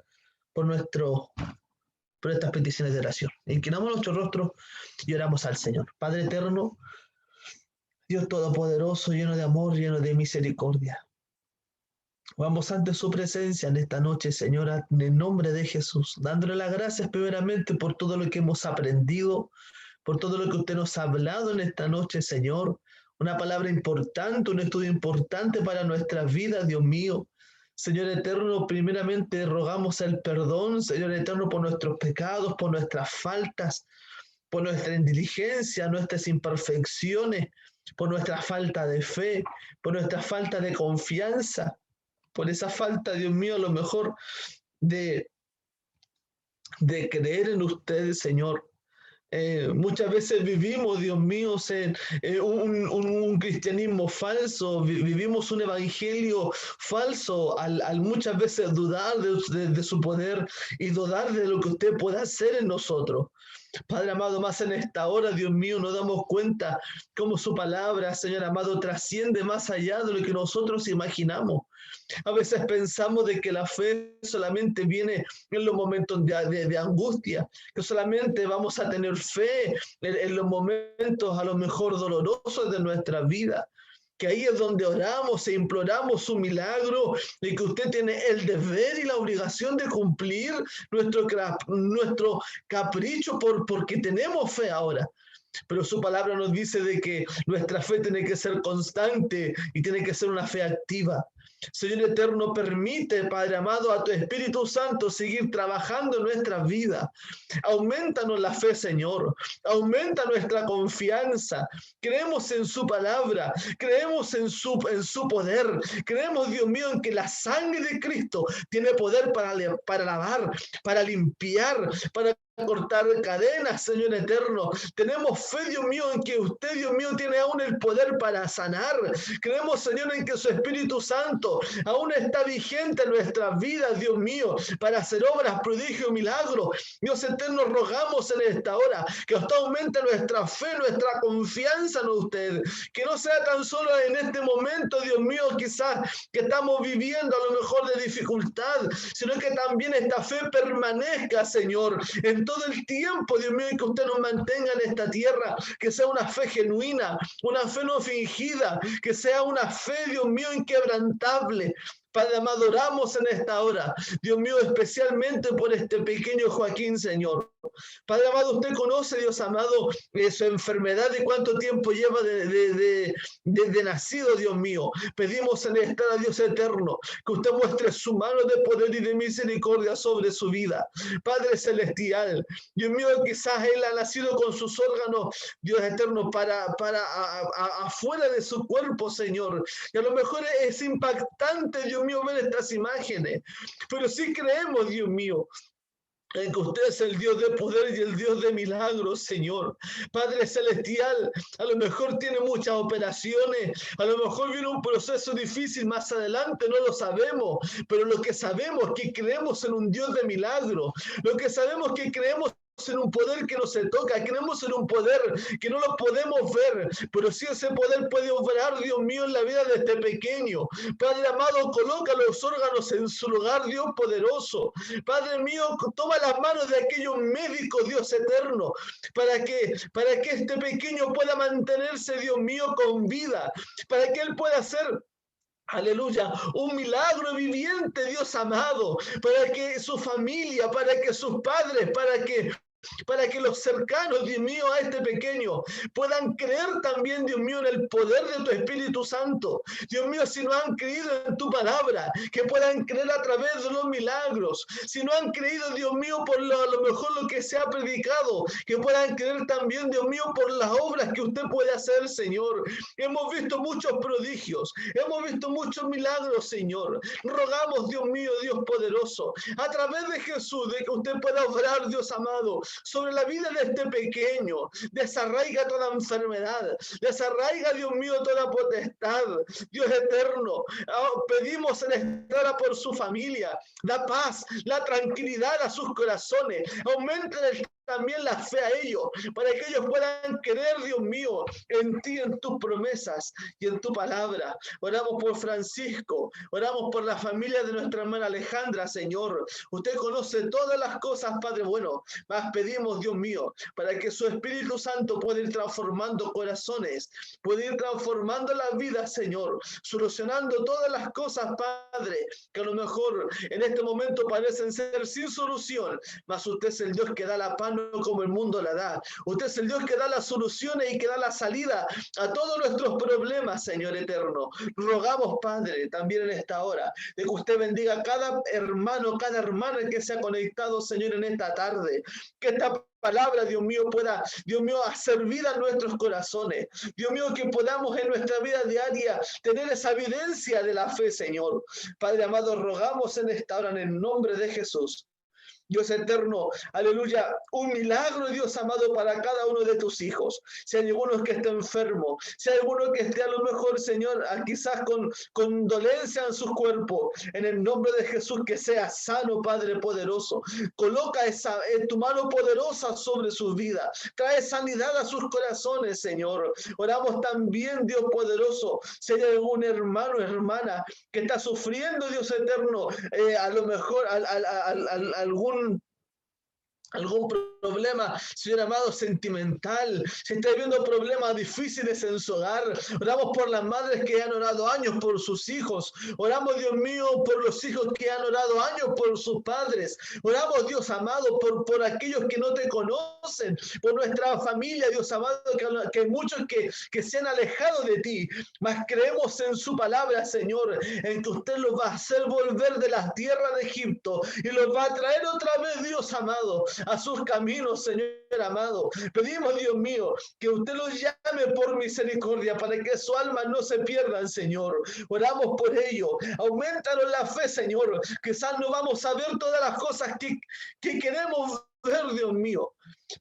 por estas peticiones de oración. Inclinamos nuestros rostros y oramos al Señor. Padre eterno, Dios todopoderoso, lleno de amor, lleno de misericordia. Vamos ante su presencia en esta noche, Señora, en el nombre de Jesús, dándole las gracias primeramente por todo lo que hemos aprendido, por todo lo que usted nos ha hablado en esta noche, Señor. Una palabra importante, un estudio importante para nuestras vidas, Dios mío. Señor eterno, primeramente rogamos el perdón, Señor eterno, por nuestros pecados, por nuestras faltas, por nuestra indiligencia, nuestras imperfecciones, por nuestra falta de fe, por nuestra falta de confianza, por esa falta, Dios mío, a lo mejor de creer en usted, Señor. Muchas veces vivimos, Dios mío, un cristianismo falso, vivimos un evangelio falso al muchas veces dudar de su poder y dudar de lo que usted pueda hacer en nosotros. Padre amado, más en esta hora, Dios mío, nos damos cuenta cómo su palabra, Señor amado, trasciende más allá de lo que nosotros imaginamos. A veces pensamos de que la fe solamente viene en los momentos de angustia, que solamente vamos a tener fe en los momentos a lo mejor dolorosos de nuestra vida, que ahí es donde oramos e imploramos su milagro y que usted tiene el deber y la obligación de cumplir nuestro capricho porque tenemos fe ahora. Pero su palabra nos dice de que nuestra fe tiene que ser constante y tiene que ser una fe activa. Señor eterno, permite, Padre amado, a tu Espíritu Santo seguir trabajando en nuestra vida. Aumentanos la fe, Señor. Aumenta nuestra confianza. Creemos en su palabra. Creemos en su poder. Creemos, Dios mío, en que la sangre de Cristo tiene poder para lavar, para limpiar, para cortar cadenas, Señor eterno. Tenemos fe, Dios mío, en que usted, Dios mío, tiene aún el poder para sanar. Creemos, Señor, en que su Espíritu Santo aún está vigente en nuestras vidas, Dios mío, para hacer obras, prodigios, milagros. Dios eterno, rogamos en esta hora que usted aumente nuestra fe, nuestra confianza en usted. Que no sea tan solo en este momento, Dios mío, quizás que estamos viviendo a lo mejor de dificultad, sino que también esta fe permanezca, Señor, en todo el tiempo, Dios mío, y que usted nos mantenga en esta tierra, que sea una fe genuina, una fe no fingida, que sea una fe, Dios mío, inquebrantable. Padre amado, oramos en esta hora, Dios mío, especialmente por este pequeño Joaquín, Señor. Padre amado, usted conoce, Dios amado, su enfermedad y cuánto tiempo lleva desde nacido, Dios mío. Pedimos en esta hora, Dios eterno, que usted muestre su mano de poder y de misericordia sobre su vida. Padre celestial, Dios mío, quizás él ha nacido con sus órganos, Dios eterno, afuera de su cuerpo, Señor. Y a lo mejor es impactante, Dios mío, ver estas imágenes, pero sí creemos, Dios mío, en que usted es el Dios de poder y el Dios de milagros, Señor. Padre celestial, a lo mejor tiene muchas operaciones, a lo mejor viene un proceso difícil más adelante, no lo sabemos, pero lo que sabemos es que creemos en un Dios de milagros, lo que sabemos es que creemos en un poder que no se toca, creemos en un poder que no lo podemos ver, pero sí ese poder puede obrar, Dios mío, en la vida de este pequeño. Padre amado, coloca los órganos en su lugar, Dios poderoso. Padre mío, toma las manos de aquellos médicos, Dios eterno, para que este pequeño pueda mantenerse, Dios mío, con vida, para que él pueda ser, aleluya, un milagro viviente, Dios amado, para que su familia, para que sus padres, para que para que los cercanos, Dios mío, a este pequeño puedan creer también, Dios mío, en el poder de tu Espíritu Santo. Dios mío, si no han creído en tu palabra, que puedan creer a través de los milagros. Si no han creído, Dios mío, por a lo mejor lo que se ha predicado, que puedan creer también, Dios mío, por las obras que usted puede hacer, Señor. Hemos visto muchos prodigios, hemos visto muchos milagros, Señor. Rogamos, Dios mío, Dios poderoso, a través de Jesús, de que usted pueda obrar, Dios amado, sobre la vida de este pequeño. Desarraiga toda enfermedad, desarraiga, Dios mío, toda potestad. Dios eterno, pedimos en esta hora por su familia, la paz, la tranquilidad a sus corazones. Aumenten también la fe a ellos, para que ellos puedan creer, Dios mío, en ti, en tus promesas y en tu palabra. Oramos por Francisco, oramos por la familia de nuestra hermana Alejandra, Señor. Usted conoce todas las cosas, Padre bueno, mas pedimos, Dios mío, para que su Espíritu Santo pueda ir transformando corazones, pueda ir transformando las vidas, Señor, solucionando todas las cosas, Padre, que a lo mejor en este momento parecen ser sin solución, mas usted es el Dios que da la paz como el mundo la da. Usted es el Dios que da las soluciones y que da la salida a todos nuestros problemas, Señor eterno. Rogamos, Padre, también en esta hora, de que usted bendiga a cada hermano, cada hermana que se ha conectado, Señor, en esta tarde. Que esta palabra, Dios mío, pueda, Dios mío, hacer vida en nuestros corazones. Dios mío, que podamos en nuestra vida diaria tener esa evidencia de la fe, Señor. Padre amado, rogamos en esta hora en el nombre de Jesús. Dios eterno, aleluya, un milagro, Dios amado, para cada uno de tus hijos. Si hay alguno que esté enfermo, si hay alguno que esté a lo mejor, Señor, quizás con dolencia en sus cuerpos, en el nombre de Jesús, que sea sano, Padre poderoso. Coloca tu mano poderosa sobre sus vidas. Trae sanidad a sus corazones, Señor. Oramos también, Dios poderoso, si hay algún hermano o hermana que está sufriendo, Dios eterno, a lo mejor algún problema, Señor amado, sentimental, si está viviendo problemas difíciles en su hogar, oramos por las madres que han orado años por sus hijos, oramos, Dios mío, por los hijos que han orado años por sus padres, oramos, Dios amado, por aquellos que no te conocen, por nuestra familia, Dios amado, que hay muchos que se han alejado de ti, mas creemos en su palabra, Señor, en que usted los va a hacer volver de las tierras de Egipto y los va a traer otra vez, Dios amado, a sus caminos, Señor amado. Pedimos, Dios mío, que usted los llame por misericordia para que su alma no se pierda, Señor. Oramos por ello. Aumentanos la fe, Señor. Quizás no vamos a ver todas las cosas que queremos ver, Dios mío.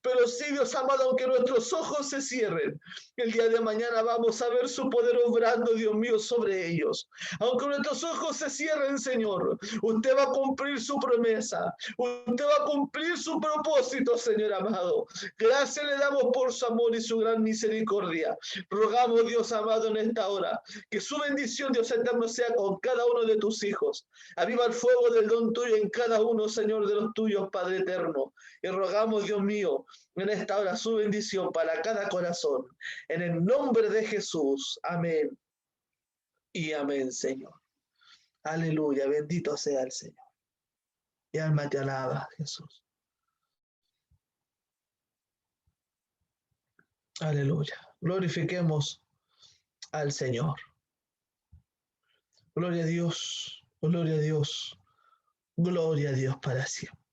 Pero sí, Dios amado, aunque nuestros ojos se cierren, el día de mañana vamos a ver su poder obrando, Dios mío, sobre ellos. Aunque nuestros ojos se cierren, Señor, usted va a cumplir su promesa. Usted va a cumplir su propósito, Señor amado. Gracias le damos por su amor y su gran misericordia. Rogamos, Dios amado, en esta hora, que su bendición, Dios eterno, sea con cada uno de tus hijos. Aviva el fuego del don tuyo en cada uno, Señor, de los tuyos, Padre eterno. Y rogamos, Dios mío, en esta hora su bendición para cada corazón. En el nombre de Jesús. Amén. Y amén, Señor. Aleluya. Bendito sea el Señor. Y alma te alaba, Jesús. Aleluya. Glorifiquemos al Señor. Gloria a Dios. Gloria a Dios. Gloria a Dios para siempre.